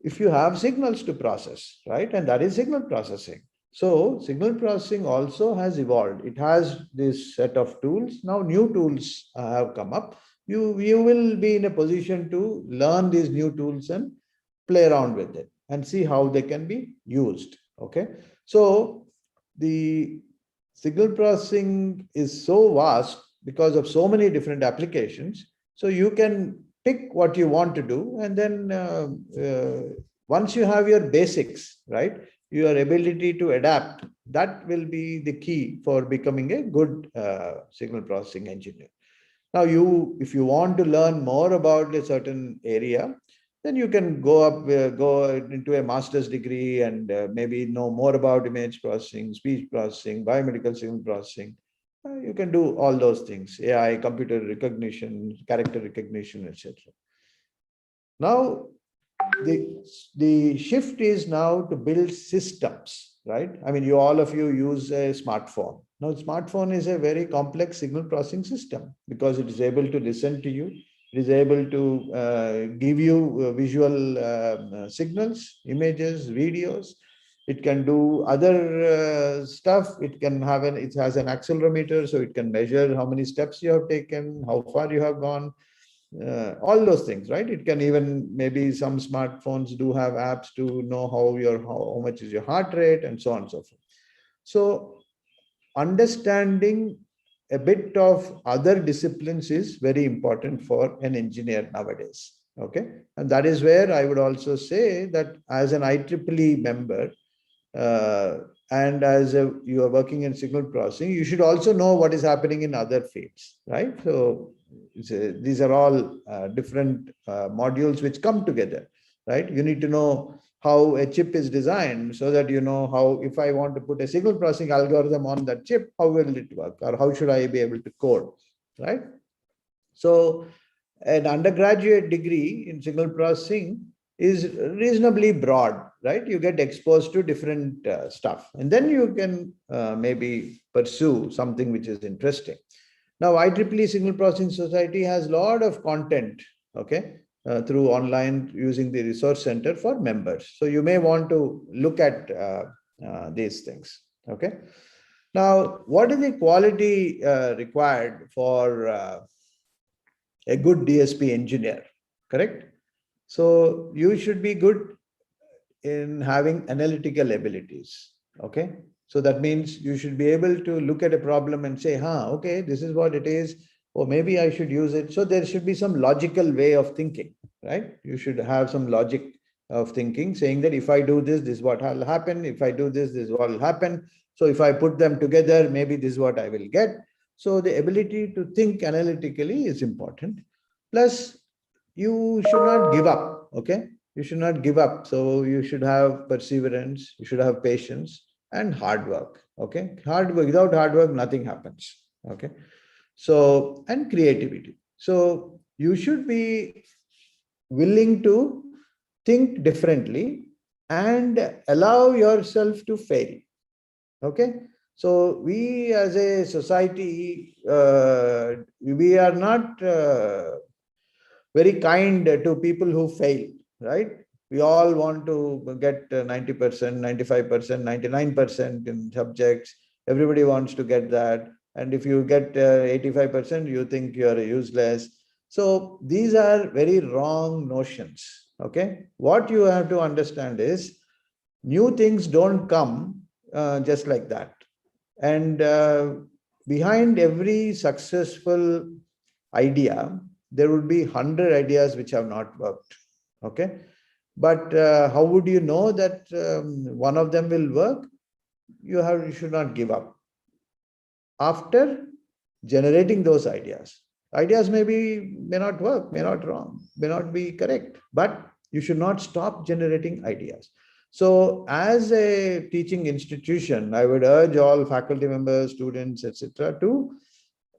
if you have signals to process, right? And that is signal processing. So signal processing also has evolved. It has this set of tools. Now new tools have come up. You will be in a position to learn these new tools and play around with it and see how they can be used. Okay. So the signal processing is so vast because of so many different applications. So you can pick what you want to do, and then once you have your basics, right, your ability to adapt, that will be the key for becoming a good signal processing engineer. Now, if you want to learn more about a certain area, then you can go into a master's degree and maybe know more about image processing, speech processing, biomedical signal processing. You can do all those things: AI, computer recognition, character recognition, etc. Now, the shift is now to build systems, right? I mean, all of you use a smartphone. Now, smartphone is a very complex signal processing system because it is able to listen to you. It is able to give you visual signals, images, videos. It can do other stuff. It has an accelerometer, so it can measure how many steps you have taken, how far you have gone. All those things, right? It can even, maybe some smartphones do have apps to know how much is your heart rate and so on and so forth. So understanding a bit of other disciplines is very important for an engineer nowadays. Okay. And that is where I would also say that as an IEEE member, and as you are working in signal processing, you should also know what is happening in other fields, right? So these are all different modules which come together, right? You need to know how a chip is designed so that you know how, if I want to put a signal processing algorithm on that chip, how will it work, or how should I be able to code, right? So an undergraduate degree in signal processing is reasonably broad, right? You get exposed to different stuff, and then you can maybe pursue something which is interesting. Now, IEEE Signal Processing Society has a lot of content, okay, through online using the resource center for members. So you may want to look at these things, okay? Now, what is the quality required for a good DSP engineer, correct? So you should be good in having analytical abilities, okay? So that means you should be able to look at a problem and say, okay, this is what it is, or maybe I should use it. So there should be some logical way of thinking, right? You should have some logic of thinking, saying that if I do this, this is what will happen. If I do this, this is what will happen. So if I put them together, maybe this is what I will get. So the ability to think analytically is important. Plus, you should not give up, okay? You should not give up. So you should have perseverance, you should have patience and hard work, okay? Hard work, without hard work, nothing happens, okay? So, and creativity. So you should be willing to think differently and allow yourself to fail, okay? So we as a society, we are not very kind to people who fail, right? We all want to get 90%, 95%, 99% in subjects. Everybody wants to get that. And if you get 85%, you think you are useless. So these are very wrong notions, okay? What you have to understand is new things don't come just like that. And behind every successful idea, there would be 100 ideas which have not worked, okay? But how would you know that one of them will work? You should not give up. After generating those ideas may not work, may not be correct, but you should not stop generating ideas. So as a teaching institution, I would urge all faculty members, students, etc., to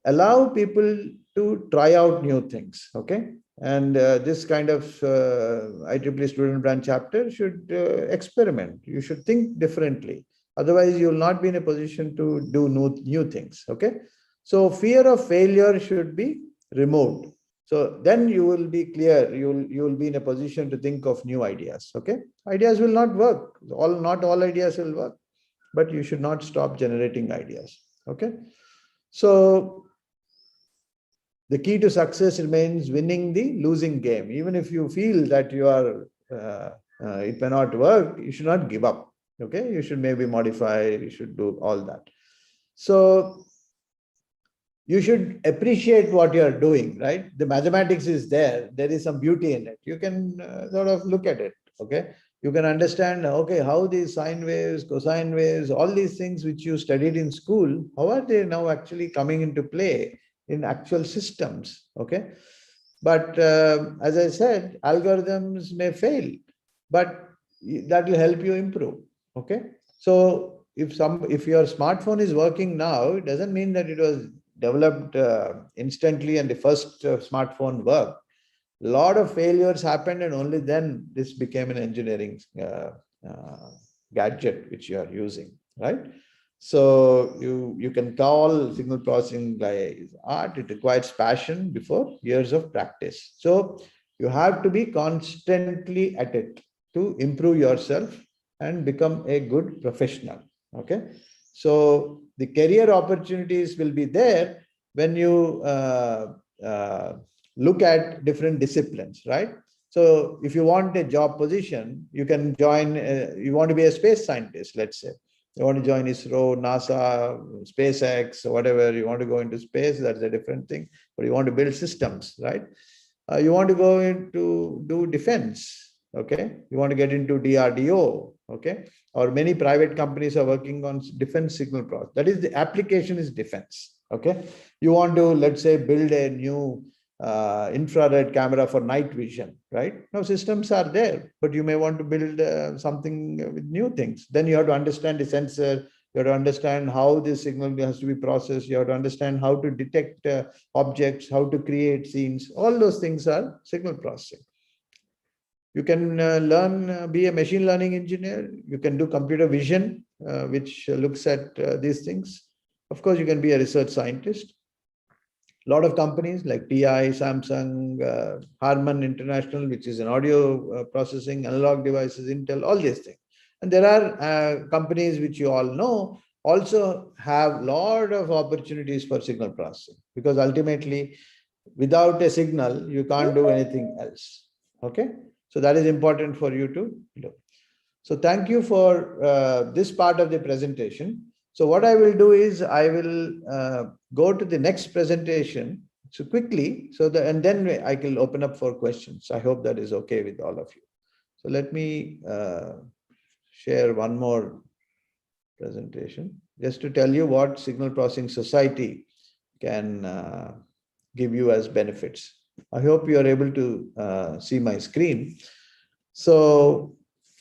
allow people to try out new things, okay? And this kind of IEEE student branch chapter should experiment. You should think differently. Otherwise, you will not be in a position to do new things. Okay. So fear of failure should be removed. So then you will be clear. You will be in a position to think of new ideas. Okay. Ideas will not work. Not all ideas will work, but you should not stop generating ideas. Okay. So the key to success remains winning the losing game. Even if you feel that you are, it may not work, you should not give up. Okay, you should maybe modify, you should do all that. So you should appreciate what you are doing, right? The mathematics is there. There is some beauty in it. You can sort of look at it. Okay, you can understand, okay, how these sine waves, cosine waves, all these things which you studied in school, how are they now actually coming into play in actual systems? Okay, but as I said, algorithms may fail, but that will help you improve. Okay, so if your smartphone is working now, it doesn't mean that it was developed instantly and the first smartphone worked. A lot of failures happened, and only then this became an engineering gadget which you are using, right? So you can call signal processing by art. It requires passion before years of practice. So you have to be constantly at it to improve yourself and become a good professional. Okay. So the career opportunities will be there when you look at different disciplines, right? So if you want a job position, you can join, you want to be a space scientist, let's say. You want to join ISRO, NASA, SpaceX, whatever, you want to go into space, that's a different thing. But you want to build systems, right? You want to go into do defense, okay? You want to get into DRDO, okay? Or many private companies are working on defense signal processing. That is, the application is defense, okay? You want to, let's say, build a new infrared camera for night vision, right? Now systems are there, but you may want to build something with new things. Then you have to understand the sensor, you have to understand how this signal has to be processed, you have to understand how to detect objects, how to create scenes. All those things are signal processing. You can learn, be a machine learning engineer. You can do computer vision, which looks at these things. Of course, you can be a research scientist. A lot of companies like TI, Samsung, Harman International, which is an audio processing, analog devices, Intel, all these things. And there are companies which you all know also have a lot of opportunities for signal processing, because ultimately, without a signal, you can't do anything else. Okay, so that is important for you to do. So thank you for this part of the presentation. So what I will do is I will go to the next presentation so quickly, so that, and then I will open up for questions. I hope that is okay with all of you. So let me share one more presentation just to tell you what Signal Processing Society can give you as benefits. I hope you are able to see my screen. So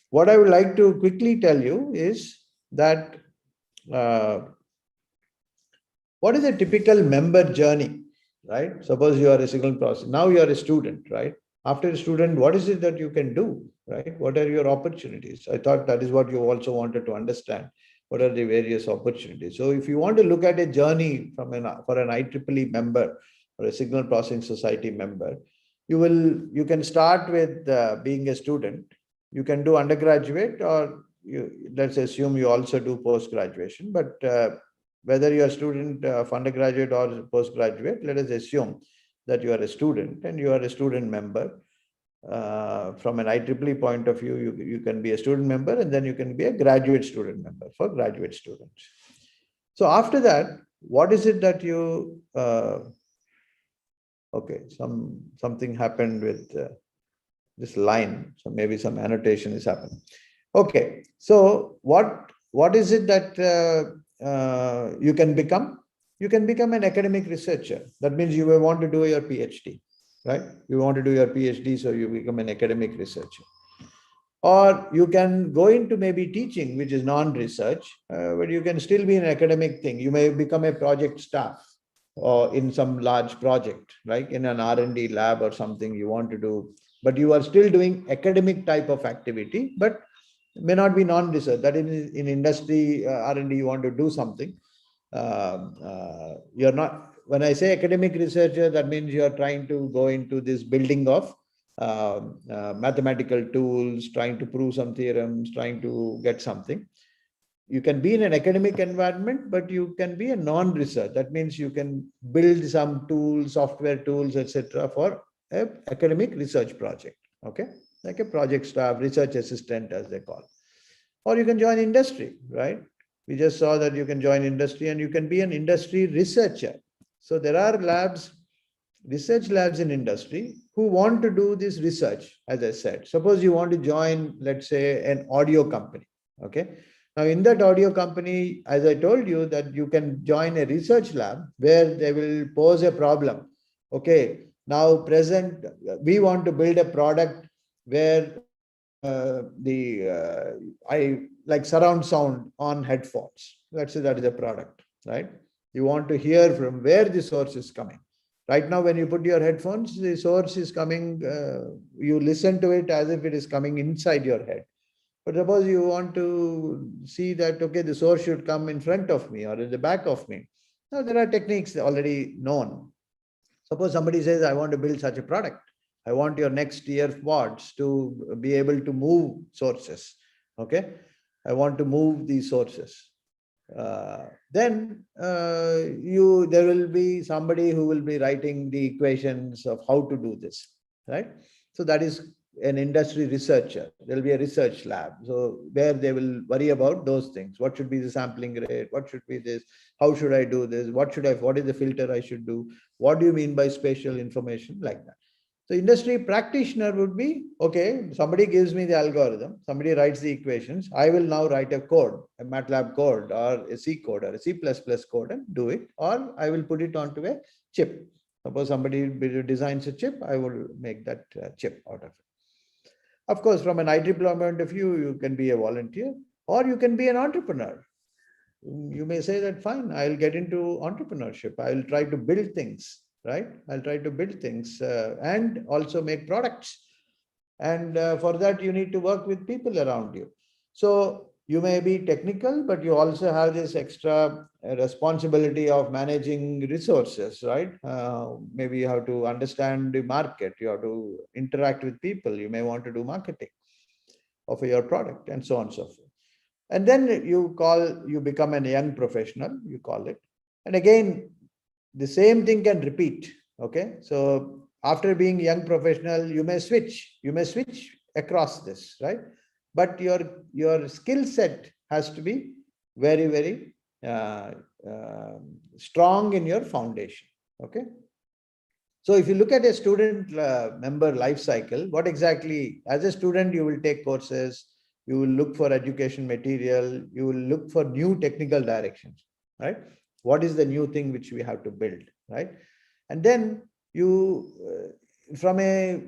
what I would like to quickly tell you is that what is a typical member journey, right? Suppose you are a signal processor. Now you are a student, right? After a student, what is it that you can do, right? What are your opportunities? I thought that is what you also wanted to understand. What are the various opportunities? So if you want to look at a journey for an IEEE member or a Signal Processing Society member, you can start with being a student. You can do undergraduate, or let's assume you also do post-graduation. But whether you are a student of undergraduate or postgraduate, let us assume that you are a student and you are a student member. From an IEEE point of view, you can be a student member, and then you can be a graduate student member for graduate students. So after that, what is it that you, okay, something happened with this line. So maybe some annotation is happening. Okay, so what is it that you can become? You can become an academic researcher. That means you will want to do your PhD, right? You want to do your PhD, so you become an academic researcher. Or you can go into maybe teaching, which is non-research, but you can still be an academic thing. You may become a project staff. in some large project, like in an R&D lab or something you want to do, but you are still doing academic type of activity, but may not be non-research. That is, in industry R&D, you want to do something. You're not, when I say academic researcher, that means you're trying to go into this building of mathematical tools, trying to prove some theorems, trying to get something. You can be in an academic environment, but you can be a non-research. That means you can build some tools, software tools, etc., for an academic research project. Okay, like a project staff, research assistant, as they call. Or you can join industry, right? We just saw that you can join industry and you can be an industry researcher. So there are labs, research labs in industry who want to do this research, as I said. Suppose you want to join, let's say, an audio company. Okay. Now, in that audio company, as I told you, that you can join a research lab where they will pose a problem. Okay, now we want to build a product where I like surround sound on headphones. Let's say that is a product, right? You want to hear from where the source is coming. Right now, when you put your headphones, the source is coming, you listen to it as if it is coming inside your head. But suppose you want to see that, okay, the source should come in front of me or in the back of me. Now, there are techniques already known. Suppose somebody says, I want to build such a product. I want your next earpods to be able to move sources. Okay. I want to move these sources. Then there will be somebody who will be writing the equations of how to do this, right? So that is an industry researcher. There will be a research lab. So where they will worry about those things. What should be the sampling rate? What should be this? How should I do this? What is the filter I should do? What do you mean by spatial information? Like that. So industry practitioner would be, okay, somebody gives me the algorithm, somebody writes the equations. I will now write a code, a MATLAB code or a C code or a C++ code and do it, or I will put it onto a chip. Suppose somebody designs a chip, I will make that chip out of it. Of course, from an IEEE point of view, you can be a volunteer or you can be an entrepreneur. You may say that, fine, I'll get into entrepreneurship. I'll try to build things, right? I'll try to build things and also make products. And for that, you need to work with people around you. So you may be technical, but you also have this extra responsibility of managing resources, right? Maybe you have to understand the market. You have to interact with people. You may want to do marketing of your product and so on and so forth. And then you become a young professional, you call it. And again, the same thing can repeat. Okay. So after being young professional, you may switch across this, right? But your skill set has to be very, very strong in your foundation. Okay. So if you look at a student member life cycle, what exactly, as a student, you will take courses, you will look for education material, you will look for new technical directions, right? What is the new thing which we have to build, right? And then you, from a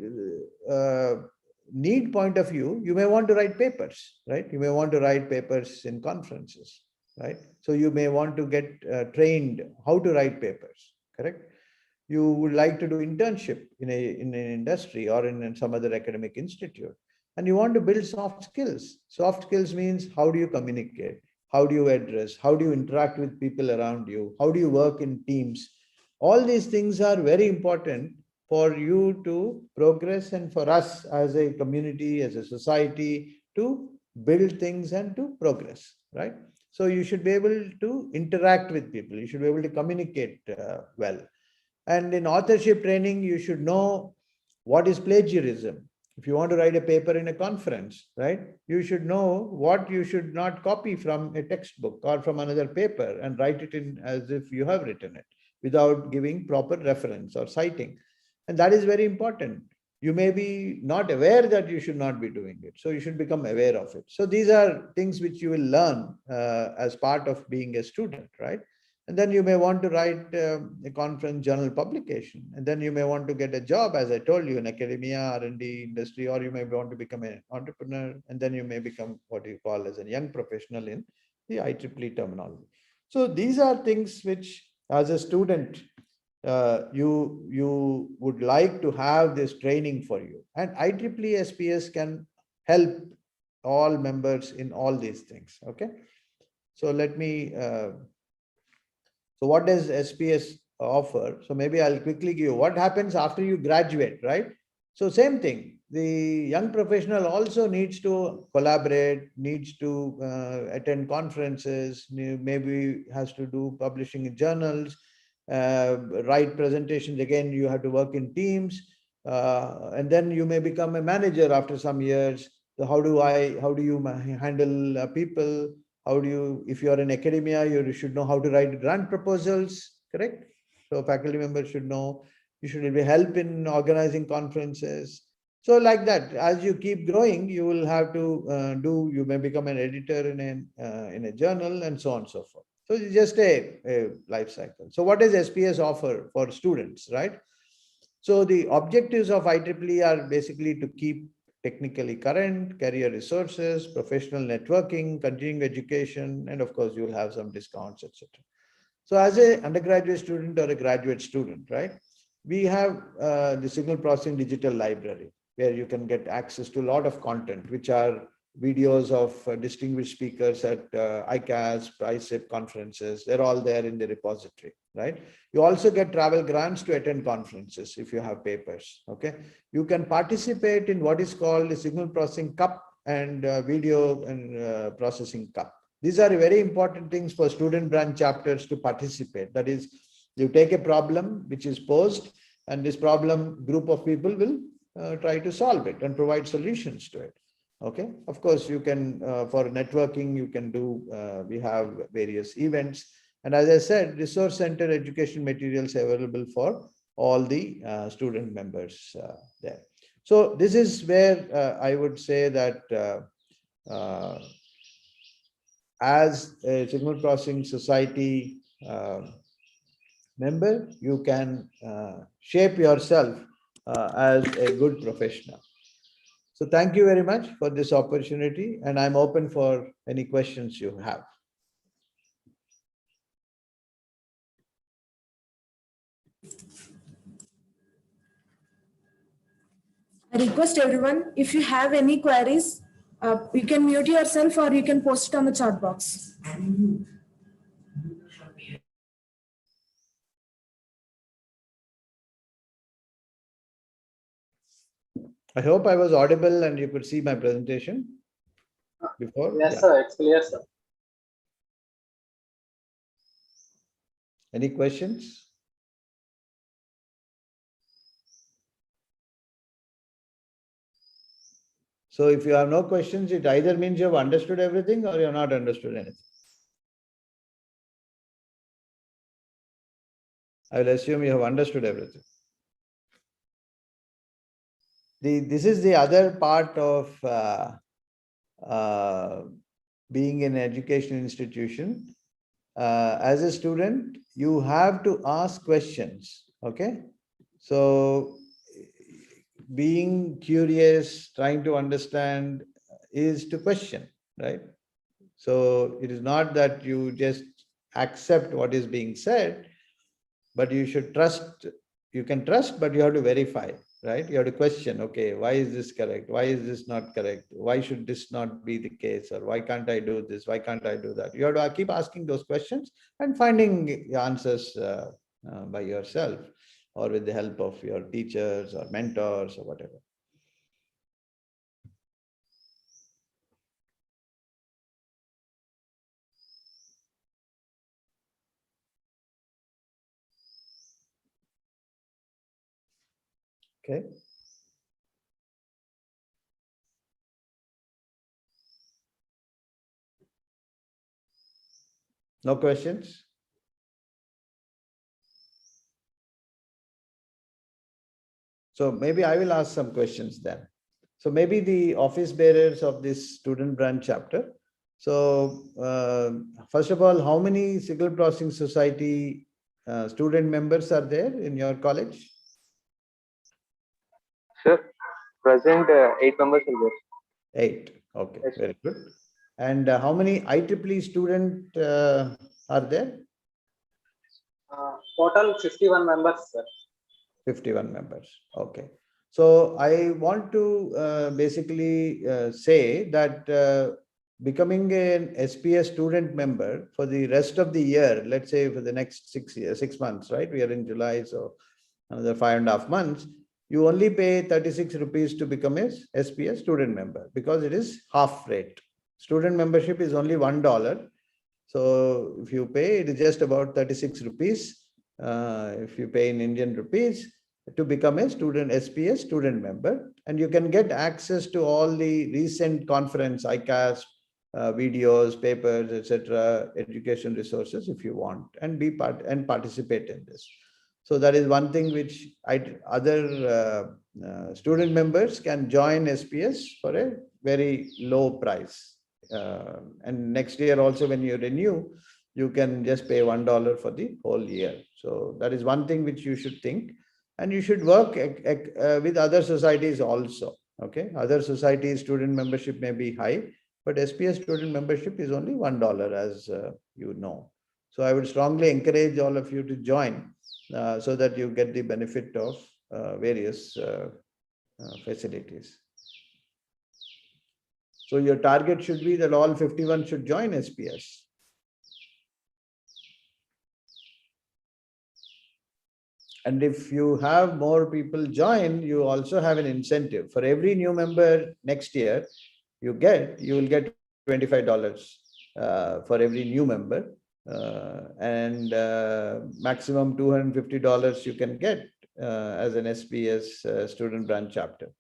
need point of view, you may want to write papers, right? You may want to write papers in conferences, right? So you may want to get trained how to write papers, correct? You would like to do internship in an industry or in some other academic institute. And you want to build soft skills. Soft skills means how do you communicate? How do you address? How do you interact with people around you? How do you work in teams? All these things are very important for you to progress and for us as a community, as a society, to build things and to progress, right? So you should be able to interact with people. You should be able to communicate well. And in authorship training, you should know what is plagiarism. If you want to write a paper in a conference, right, you should know what you should not copy from a textbook or from another paper and write it in as if you have written it without giving proper reference or citing. And that is very important. You may be not aware that you should not be doing it. So you should become aware of it. So these are things which you will learn as part of being a student, right? And then you may want to write a conference journal publication. And then you may want to get a job, as I told you, in academia, R&D industry, or you may want to become an entrepreneur. And then you may become what you call as a young professional in the IEEE terminology. So these are things which as a student, you would like to have this training for you, and IEEE SPS can help all members in all these things. Okay, so let me so what does SPS offer? So maybe I'll quickly give you what happens after you graduate, right? So same thing, the young professional also needs to collaborate, needs to attend conferences, maybe has to do publishing in journals, write presentations. Again, you have to work in teams, and then you may become a manager after some years. So how do you handle people? How do you, if you are in academia, you should know how to write grant proposals, correct? So faculty members should know. You should be help in organizing conferences. So like that, as you keep growing, you will have to you may become an editor in a journal and so on and so forth. So it's just a life cycle. So what does SPS offer for students, right? So the objectives of IEEE are basically to keep technically current, career resources, professional networking, continuing education, and of course, you'll have some discounts, etc. So as an undergraduate student or a graduate student, right, we have the signal processing digital library, where you can get access to a lot of content, which are videos of distinguished speakers at ICAS, ISIP conferences. They're all there in the repository, right? You also get travel grants to attend conferences if you have papers, okay? You can participate in what is called the Signal Processing Cup and Video and Processing Cup. These are very important things for student branch chapters to participate. That is, you take a problem which is posed, and this problem group of people will try to solve it and provide solutions to it. Okay, of course, you can, for networking, you can do, we have various events. And as I said, resource center education materials available for all the student members there. So this is where I would say that as a signal processing society member, you can shape yourself as a good professional. So thank you very much for this opportunity, and I'm open for any questions you have. I request everyone, if you have any queries, you can mute yourself or you can post it on the chat box. I hope I was audible and you could see my presentation before. Yes, Yeah. sir. It's clear, sir. Any questions? So if you have no questions, it either means you have understood everything or you have not understood anything. I will assume you have understood everything. This is the other part of being in an education institution. As a student, you have to ask questions. Okay, so being curious, trying to understand is to question, right? So it is not that you just accept what is being said, but you should trust. You can trust, but you have to verify, right? You have to question, okay, why is this correct? Why is this not correct? Why should this not be the case? Or why can't I do this? Why can't I do that? You have to keep asking those questions and finding answers by yourself or with the help of your teachers or mentors or whatever. Okay. No questions? So maybe I will ask some questions then. So maybe the office bearers of this student branch chapter. So first of all, how many Signal Processing Society student members are there in your college? Sir, present 8 members are there. 8. Okay, yes, very good. And how many IEEE students are there? Total 51 members, sir. 51 members. Okay. So I want to basically say that becoming an SPS student member for the rest of the year, let's say for the next 6 months, right? We are in July, so another 5.5 months, you only pay 36 rupees to become a SPS student member because it is half rate. Student membership is only $1. So if you pay, it is just about 36 rupees. If you pay in Indian rupees to become a student SPS student member, and you can get access to all the recent conference, ICAS, videos, papers, etc., education resources if you want, and participate in this. So that is one thing which other student members can join SPS for a very low price. And next year also when you renew, you can just pay $1 for the whole year. So that is one thing which you should think, and you should work with other societies also. Okay, other societies student membership may be high, but SPS student membership is only $1, as you know. So I would strongly encourage all of you to join so that you get the benefit of various facilities. So your target should be that all 51 should join SPS. And if you have more people join, you also have an incentive. For every new member next year, you will get $25 for every new member. And maximum $250 you can get as an SPS student branch chapter.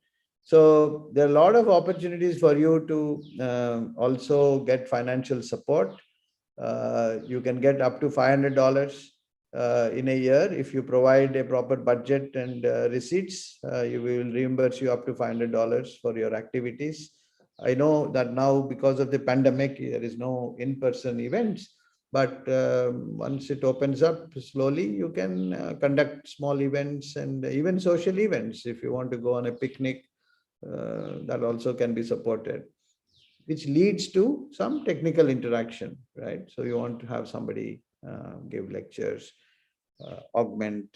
So there are a lot of opportunities for you to also get financial support. You can get up to $500 in a year. If you provide a proper budget and receipts, you will reimburse you up to $500 for your activities. I know that now because of the pandemic, there is no in-person events, but once it opens up slowly, you can conduct small events and even social events. If you want to go on a picnic, that also can be supported, which leads to some technical interaction, right? So you want to have somebody give lectures, augment,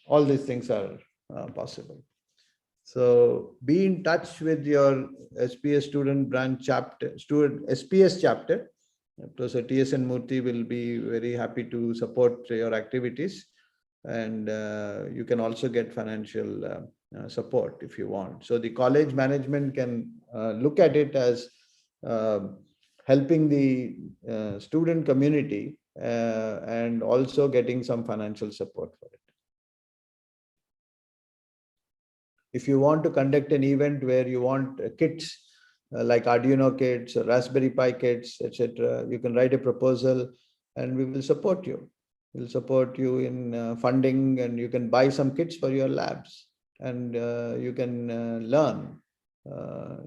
all these things are possible. So be in touch with your SPS student branch chapter, SPS chapter. Professor TSN Murthy will be very happy to support your activities, and you can also get financial support if you want. So the college management can look at it as helping the student community and also getting some financial support for it. If you want to conduct an event where you want kits like Arduino kits or Raspberry Pi kits, etc., you can write a proposal and we will support you. We'll support you in funding, and you can buy some kits for your labs, and you can learn.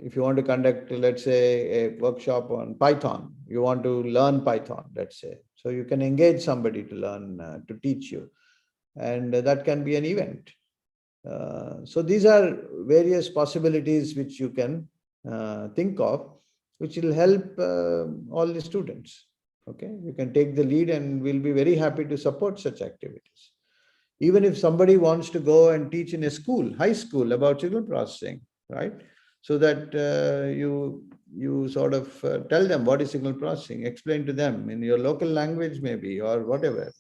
If you want to conduct, let's say, a workshop on Python, you want to learn Python, let's say. So you can engage somebody to learn, to teach you, and that can be an event. So these are various possibilities which you can think of, which will help all the students. Okay, you can take the lead, and we'll be very happy to support such activities. Even if somebody wants to go and teach in a school, high school, about signal processing, right? So that you sort of tell them what is signal processing, explain to them in your local language maybe, or whatever.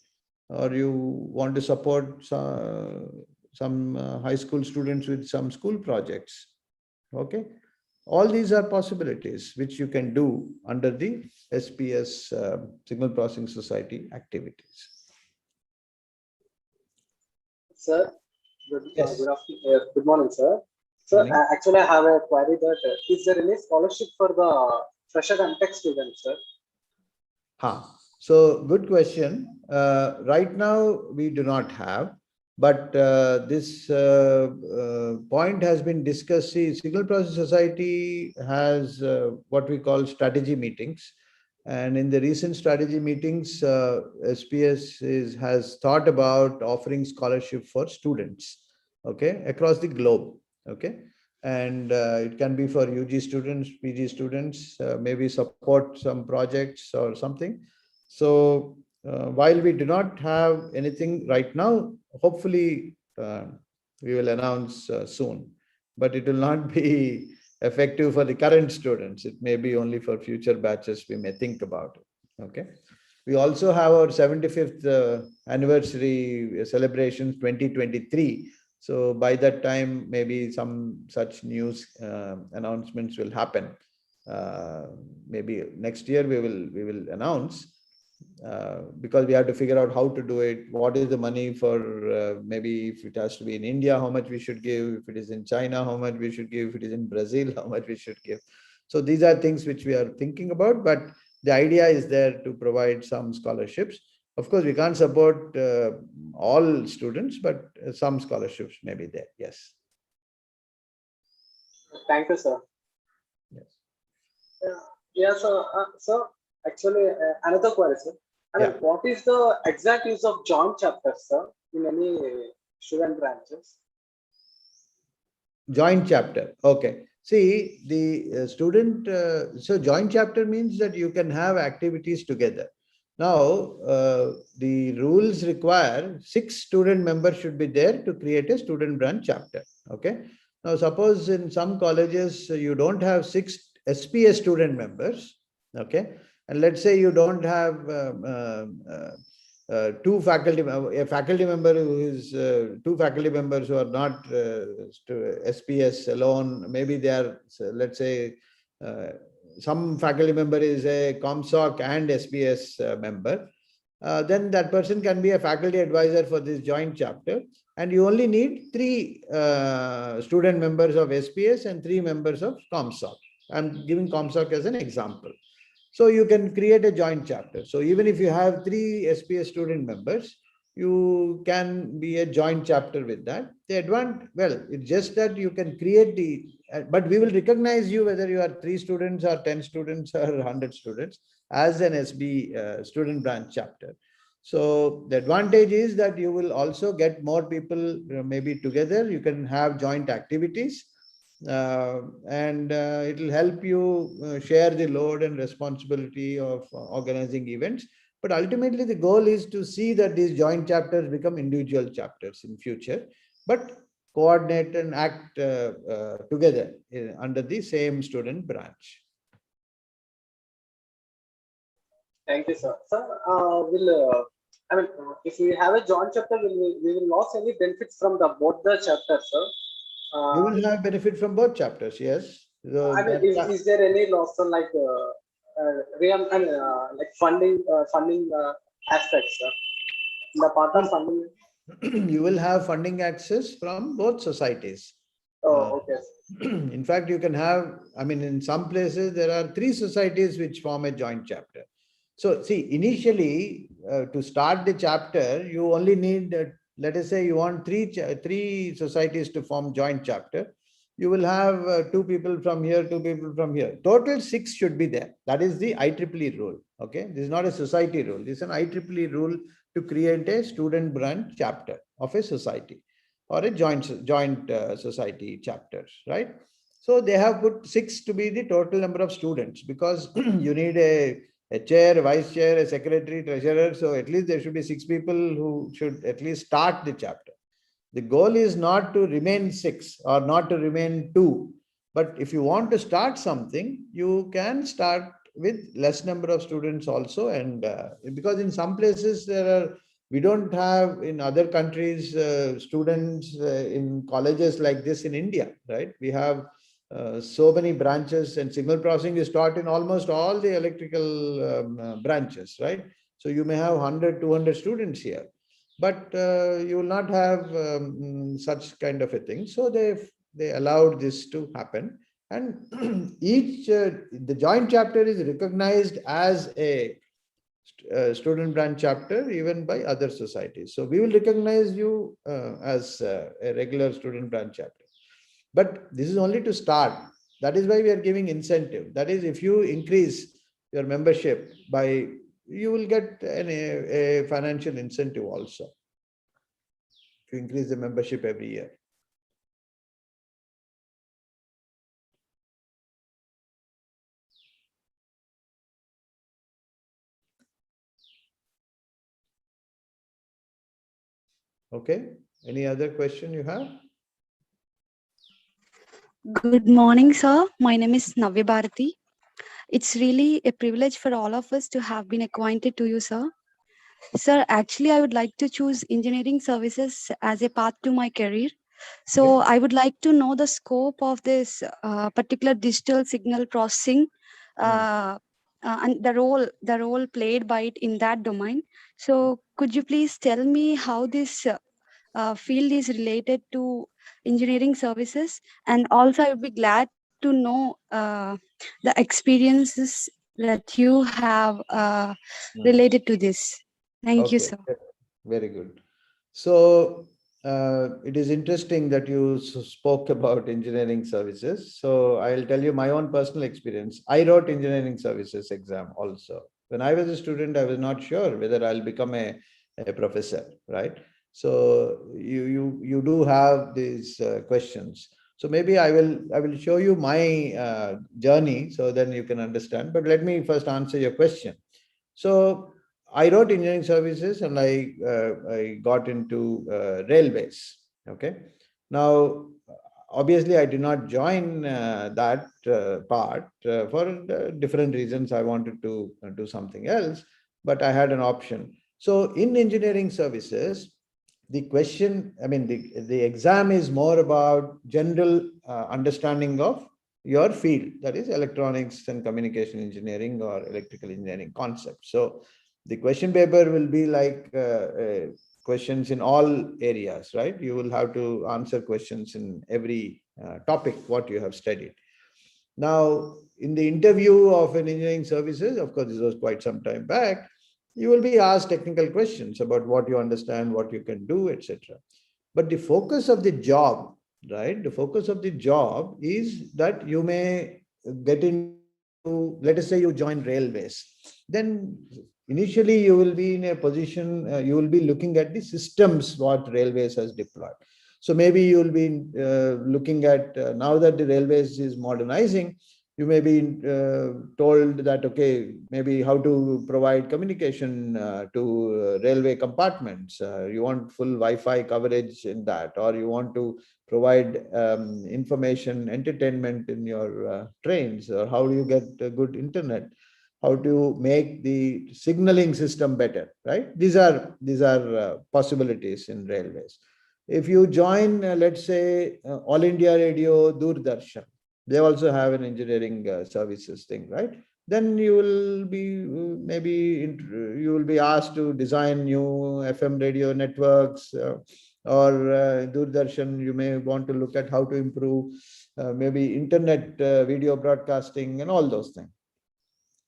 Or you want to support some high school students with some school projects. Okay, all these are possibilities which you can do under the SPS Signal Processing Society activities. Sir, Yes. Good morning, sir. Sir, actually, I have a query that is there any scholarship for the fresher and tech students, sir? So good question. Right now, we do not have, but this point has been discussed. See, Signal Processing Society has what we call strategy meetings. And in the recent strategy meetings, SPS has thought about offering scholarship for students, okay, across the globe, okay. And it can be for UG students, PG students, maybe support some projects or something. So while we do not have anything right now, hopefully we will announce soon, but it will not be effective for the current students. It may be only for future batches we may think about it. Okay. We also have our 75th anniversary celebrations 2023. So by that time, maybe some such news announcements will happen. Maybe next year we will announce, because we have to figure out how to do it. What is the money for, maybe if it has to be in India, how much we should give. If it is in China, how much we should give. If it is in Brazil, how much we should give. So these are things which we are thinking about, but the idea is there to provide some scholarships. Of course, we can't support all students, but some scholarships may be there. Yes. Thank you, sir. Yes. Yeah, so actually, another query, sir. I mean, what is the exact use of joint chapters, sir, in any student branches? Joint chapter. Okay. See, the student, so joint chapter means that you can have activities together. Now, the rules require 6 student members should be there to create a student branch chapter. Okay. Now, suppose in some colleges you don't have 6 SPS student members. Okay. And let's say you don't have two faculty, a faculty member who is 2 faculty members who are not SPS alone. Maybe they are, let's say, some faculty member is a ComSoc and SPS member. Then that person can be a faculty advisor for this joint chapter, and you only need 3 student members of SPS and 3 members of ComSoc. I'm giving ComSoc as an example. So you can create a joint chapter. So even if you have 3 SPS student members, you can be a joint chapter with that. The advantage, well, it's just that you can create the, but we will recognize you whether you are 3 students or 10 students or 100 students as an SB student branch chapter. So the advantage is that you will also get more people maybe together. You can have joint activities. And it will help you share the load and responsibility of organizing events. But ultimately, the goal is to see that these joint chapters become individual chapters in future, but coordinate and act together under the same student branch. Thank you, sir. Sir, I mean, if we have a joint chapter, we will lose any benefits from both the chapters, sir? You will have benefit from both chapters, yes. So I mean, is there any loss on like like funding aspects, sir? The part of funding. You will have funding access from both societies. Oh, okay. In fact, you can have, I mean, in some places, there are 3 societies which form a joint chapter. So see, initially, to start the chapter, you only need, let us say you want 3 societies to form joint chapter. You will have 2 people from here, 2 people from here. Total 6 should be there. That is the IEEE rule. Okay. This is not a society rule. This is an IEEE rule to create a student branch chapter of a society or a joint society chapters, right? So they have put 6 to be the total number of students, because you need a chair, vice chair, a secretary, treasurer. So at least there should be 6 people who should at least start the chapter. The goal is not to remain 6 or not to remain 2. But if you want to start something, you can start with less number of students also. And because in some places we don't have in other countries students in colleges like this in India, right? We have so many branches, and signal processing is taught in almost all the electrical branches, right? So you may have 100, 200 students here, but you will not have such kind of a thing. So they allowed this to happen, and the joint chapter is recognized as a student branch chapter even by other societies. So we will recognize you as a regular student branch chapter. But this is only to start. That is why we are giving incentive. That is, if you increase your membership by, you will get a financial incentive also to increase the membership every year. Okay. Any other question you have? Good morning, sir. My name is Navya Bharati. It's really a privilege for all of us to have been acquainted to you, sir. Sir, actually, I would like to choose engineering services as a path to my career. So I would like to know the scope of this particular digital signal processing and the role played by it in that domain. So could you please tell me how this field is related to engineering services? And also, I would be glad to know the experiences that you have related to this. Thank you, Okay, sir. very good. So it is interesting that you spoke about engineering services. So I'll tell you my own personal experience. I wrote engineering services exam also. When I was a student, I was not sure whether I'll become a professor, right? So you do have these questions. So maybe I will show you my journey so then you can understand. But let me first answer your question. So I wrote engineering services and I got into railways. Okay. Now, obviously, I did not join that part for different reasons. I wanted to do something else, but I had an option. So in engineering services, the question, I mean, the exam is more about general understanding of your field, that is electronics and communication engineering or electrical engineering concepts. So the question paper will be like questions in all areas, right? You will have to answer questions in every topic what you have studied. Now, in the interview of an engineering services, of course, this was quite some time back, you will be asked technical questions about what you understand, what you can do, etc. But the focus of the job, right? The focus of the job is that you may get into, let us say you join railways. Then initially you will be in a position, you will be looking at the systems what railways has deployed. So maybe you will be looking at, now that the railways is modernizing, you may be told that, okay, maybe how to provide communication to railway compartments. You want full Wi-Fi coverage in that, or you want to provide information, entertainment in your trains, or how do you get good internet? How to make the signaling system better, right? These are possibilities in railways. If you join, let's say, All India Radio, Doordarshan, they also have an engineering services thing, right? Then you will be maybe you will be asked to design new FM radio networks, or Doordarshan, you may want to look at how to improve maybe internet video broadcasting and all those things.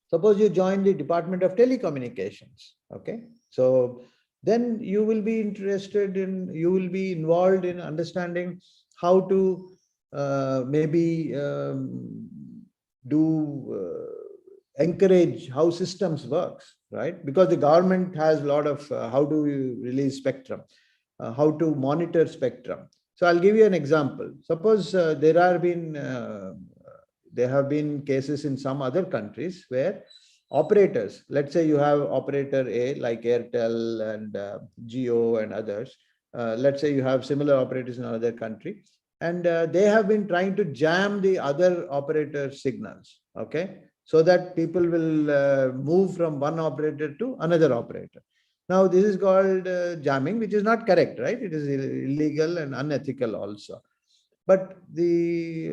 Suppose you join the Department of Telecommunications, okay? So then you will be interested in, you will be involved in understanding how to maybe encourage how systems works, right? Because the government has a lot of how do you release spectrum, how to monitor spectrum. So I'll give you an example. Suppose there have been cases in some other countries where operators, let's say you have operator A like Airtel and Jio and others. Let's say you have similar operators in another country, and they have been trying to jam the other operator signals, okay? So that people will move from one operator to another operator. Now, this is called jamming, which is not correct, right? It is illegal and unethical also. But the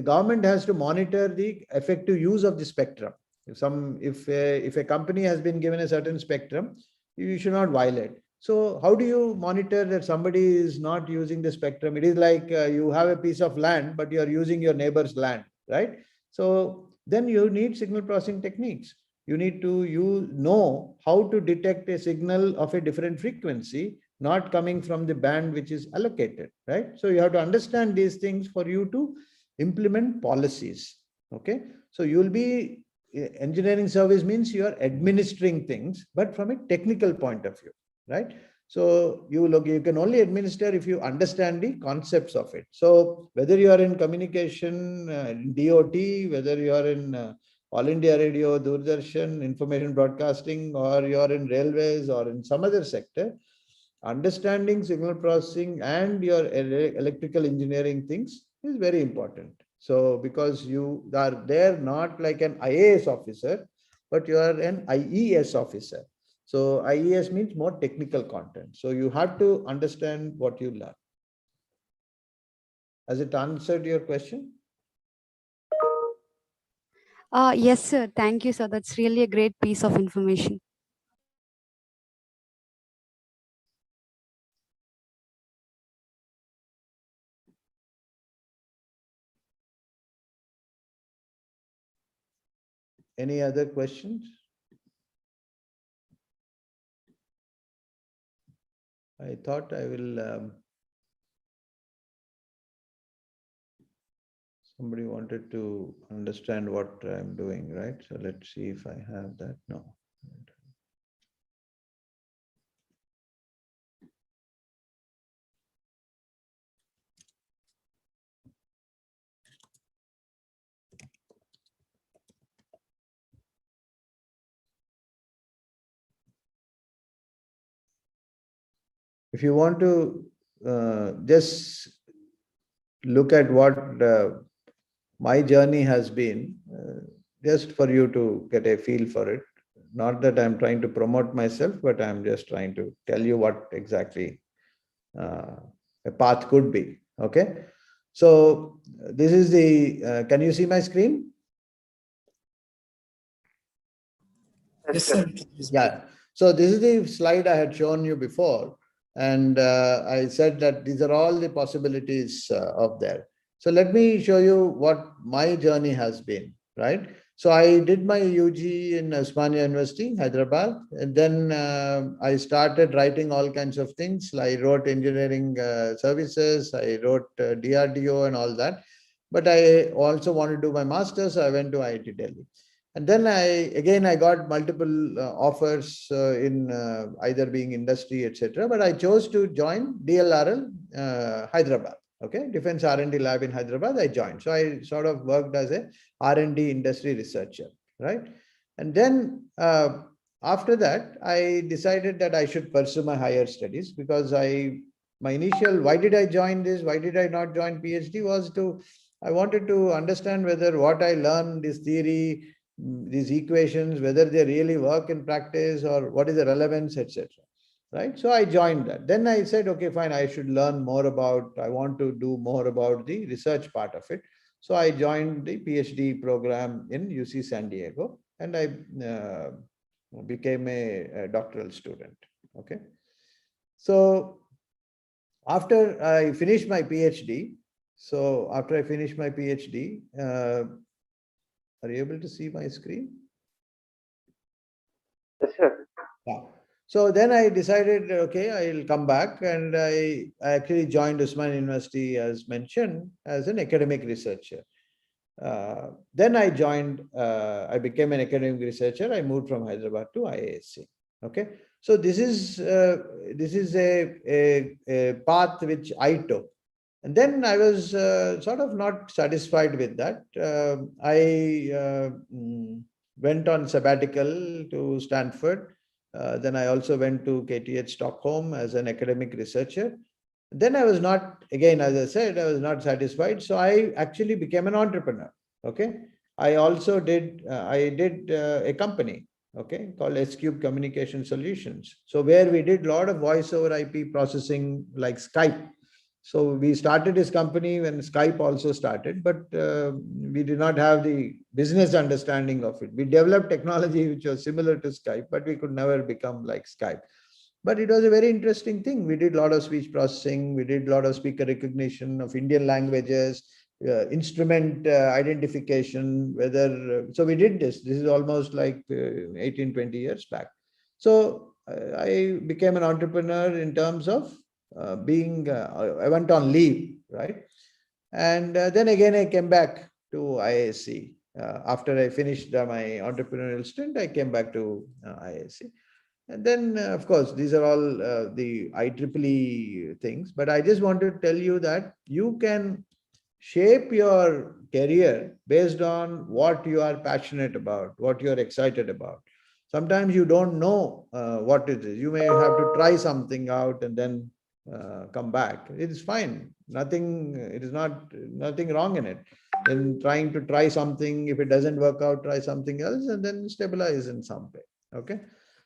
government has to monitor the effective use of the spectrum. If a company has been given a certain spectrum, you should not violate. So how do you monitor that somebody is not using the spectrum? It is like you have a piece of land, but you are using your neighbor's land, right? So then you need signal processing techniques. You need to know how to detect a signal of a different frequency, not coming from the band which is allocated, right? So you have to understand these things for you to implement policies, okay? So you will be, engineering service means you are administering things, but from a technical point of view, right? So you can only administer if you understand the concepts of it. So whether you are in communication, DOT, whether you are in All India Radio, Doordarshan, information broadcasting, or you are in railways or in some other sector, understanding signal processing and your electrical engineering things is very important. So because you are there not like an IAS officer, but you are an IES officer. So IES means more technical content. So you have to understand what you learn. Has it answered your question? Yes, sir. Thank you, sir. That's really a great piece of information. Any other questions? I thought I will. Somebody wanted to understand what I'm doing, right? So let's see if I have that. No. If you want to just look at what my journey has been, just for you to get a feel for it. Not that I'm trying to promote myself, but I'm just trying to tell you what exactly a path could be. Okay. So this is the, can you see my screen? Yes, sir. Yeah. So this is the slide I had shown you before. And I said that these are all the possibilities of there. So let me show you what my journey has been, right? So I did my UG in Osmania University, Hyderabad. And then I started writing all kinds of things. I wrote engineering services. I wrote DRDO and all that. But I also wanted to do my master's. So I went to IIT Delhi. And then I got multiple offers in either being industry, etc. But I chose to join DLRL Hyderabad. Okay, Defense R&D Lab in Hyderabad. I joined. So I sort of worked as a R&D industry researcher, right? And then after that, I decided that I should pursue my higher studies because my initial why did I join this? Why did I not join PhD? Was I wanted to understand whether what I learned, this theory, these equations, whether they really work in practice or what is the relevance, etc. Right? So I joined that. Then I said, okay, fine, I should learn more about, I want to do more about the research part of it. So I joined the PhD program in UC San Diego and I became a doctoral student. Okay. So after I finished my PhD, are you able to see my screen? Yes, sir. Yeah. So then I decided, okay, I'll come back, and I actually joined Usman University, as mentioned, as an academic researcher. Then I became an academic researcher. I moved from Hyderabad to IISc. Okay. So this is a path which I took. And then I was sort of not satisfied with that. I went on sabbatical to Stanford. Then I also went to KTH Stockholm as an academic researcher. Then I was not, again, as I said, I was not satisfied. So I actually became an entrepreneur. Okay. I also did a company, okay, called S-Cube Communication Solutions. So where we did a lot of voice over IP processing like Skype. So we started this company when Skype also started, but we did not have the business understanding of it. We developed technology which was similar to Skype, but we could never become like Skype. But it was a very interesting thing. We did a lot of speech processing. We did a lot of speaker recognition of Indian languages, instrument identification, so we did this. This is almost like 18, 20 years back. So I became an entrepreneur in terms of I went on leave, right? And then again, I came back to IISc. After I finished my entrepreneurial stint, I came back to IISc. And then, of course, these are all the IEEE things. But I just want to tell you that you can shape your career based on what you are passionate about, what you're excited about. sometimes you don't know what it is. You may have to try something out and then come back. It is fine. Nothing, it is nothing wrong in it. In trying to try something, if it doesn't work out, try something else and then stabilize in some way. Okay.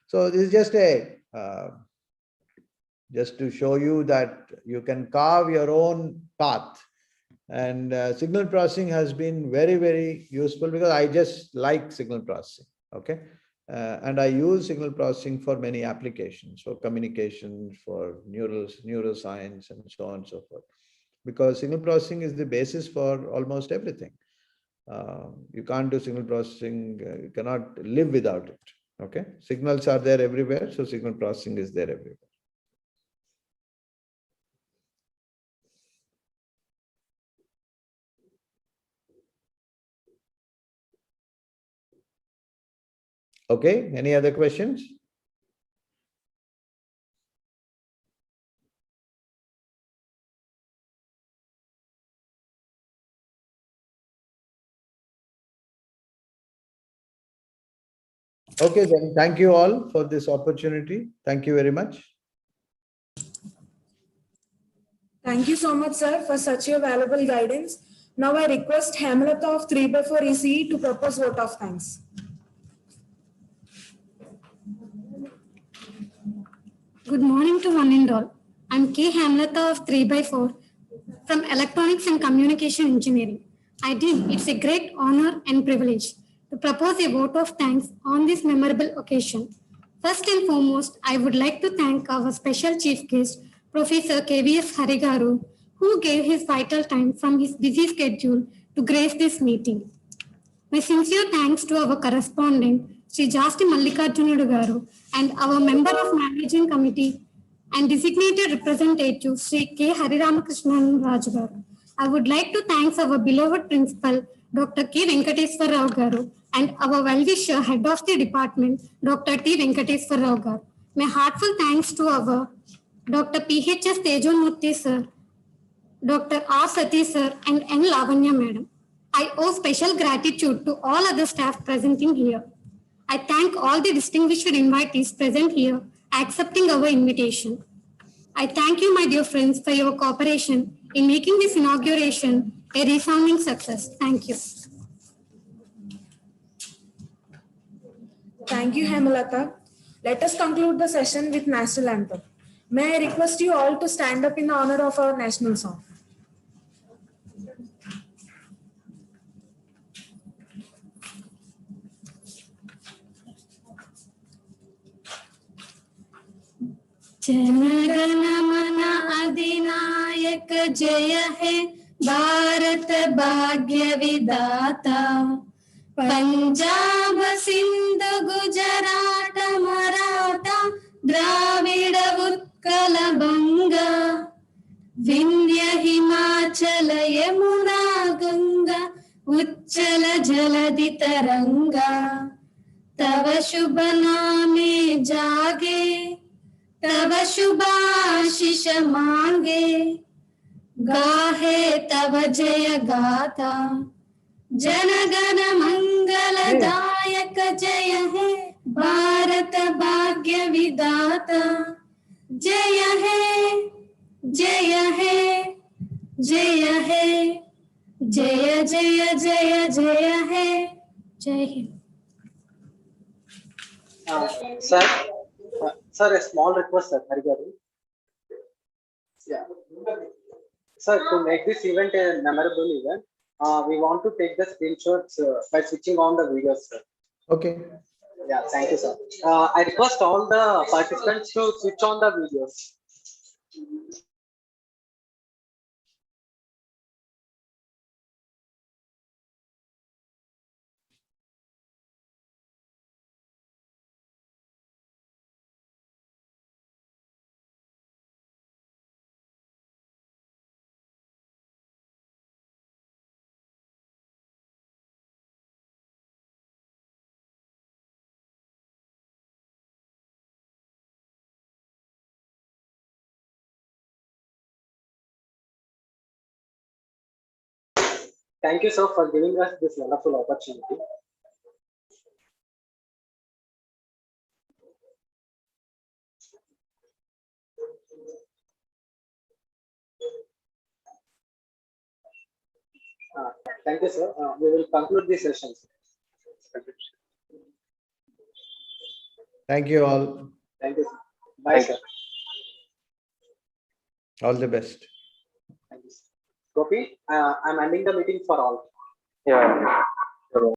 So this is just just to show you that you can carve your own path. And signal processing has been very, very useful because I just like signal processing. Okay. And I use signal processing for many applications, for communication, for neuroscience, and so on and so forth. Because signal processing is the basis for almost everything. You can't do signal processing, you cannot live without it. Okay. Signals are there everywhere, so signal processing is there everywhere. Okay, any other questions? Okay, then thank you all for this opportunity. Thank you very much. Thank you so much, sir, for such a valuable guidance. Now I request Hemalata of 3x4 ECE to propose vote of thanks. Good morning to one and all. I'm K. Hamlata of 3x4 from Electronics and Communication Engineering. I deem it's a great honor and privilege to propose a vote of thanks on this memorable occasion. First and foremost, I would like to thank our special chief guest, Professor KVS Harigaru, who gave his vital time from his busy schedule to grace this meeting. My sincere thanks to our correspondent, Sri Jasti Mallikarjunudu Garu, and our member of Managing Committee and designated representative, Sri K. Hariramakrishnan Raju Garu. I would like to thank our beloved principal, Dr. K. Venkateswar Rao Garu, and our well-wisher head of the department, Dr. T. Venkateswar Rao Garu. My heartfelt thanks to our Dr. P.H.S. Tejonmurthy sir, Dr. R. Sati sir, and N. Lavanya madam. I owe special gratitude to all other staff presenting here. I thank all the distinguished invitees present here accepting our invitation. I thank you, my dear friends, for your cooperation in making this inauguration a resounding success. Thank you. Thank you, Hemalata. Let us conclude the session with national anthem. May I request you all to stand up in honor of our national song. जनगण मन अधिनायक जय है भारत भाग्य विधाता पंजाब सिंध गुजरात मराठा द्राविड उत्कल बंगा विंध्य हिमाचल यमुना गंगा उच्चल जलधि तरंगा तव शुभ नामे जागे तव शुभाशिष मांगे गाहे तव जय गाथा जनगण मंगलदायक जय है भारत भाग्य विधाता जय है जय है जय है जय जय जय जय है जय Hind. Sir, a small request, sir. Harigaru. Yeah. Sir, to make this event a memorable event, we want to take the screenshots by switching on the videos, sir. Okay. Yeah, thank you, sir. I request all the participants to switch on the videos. Thank you, sir, for giving us this wonderful opportunity. Thank you, sir. We will conclude the session. Thank you all. Thank you, sir. Bye, sir. All the best. Thank you, sir. Gopi, I'm ending the meeting for all. Yeah.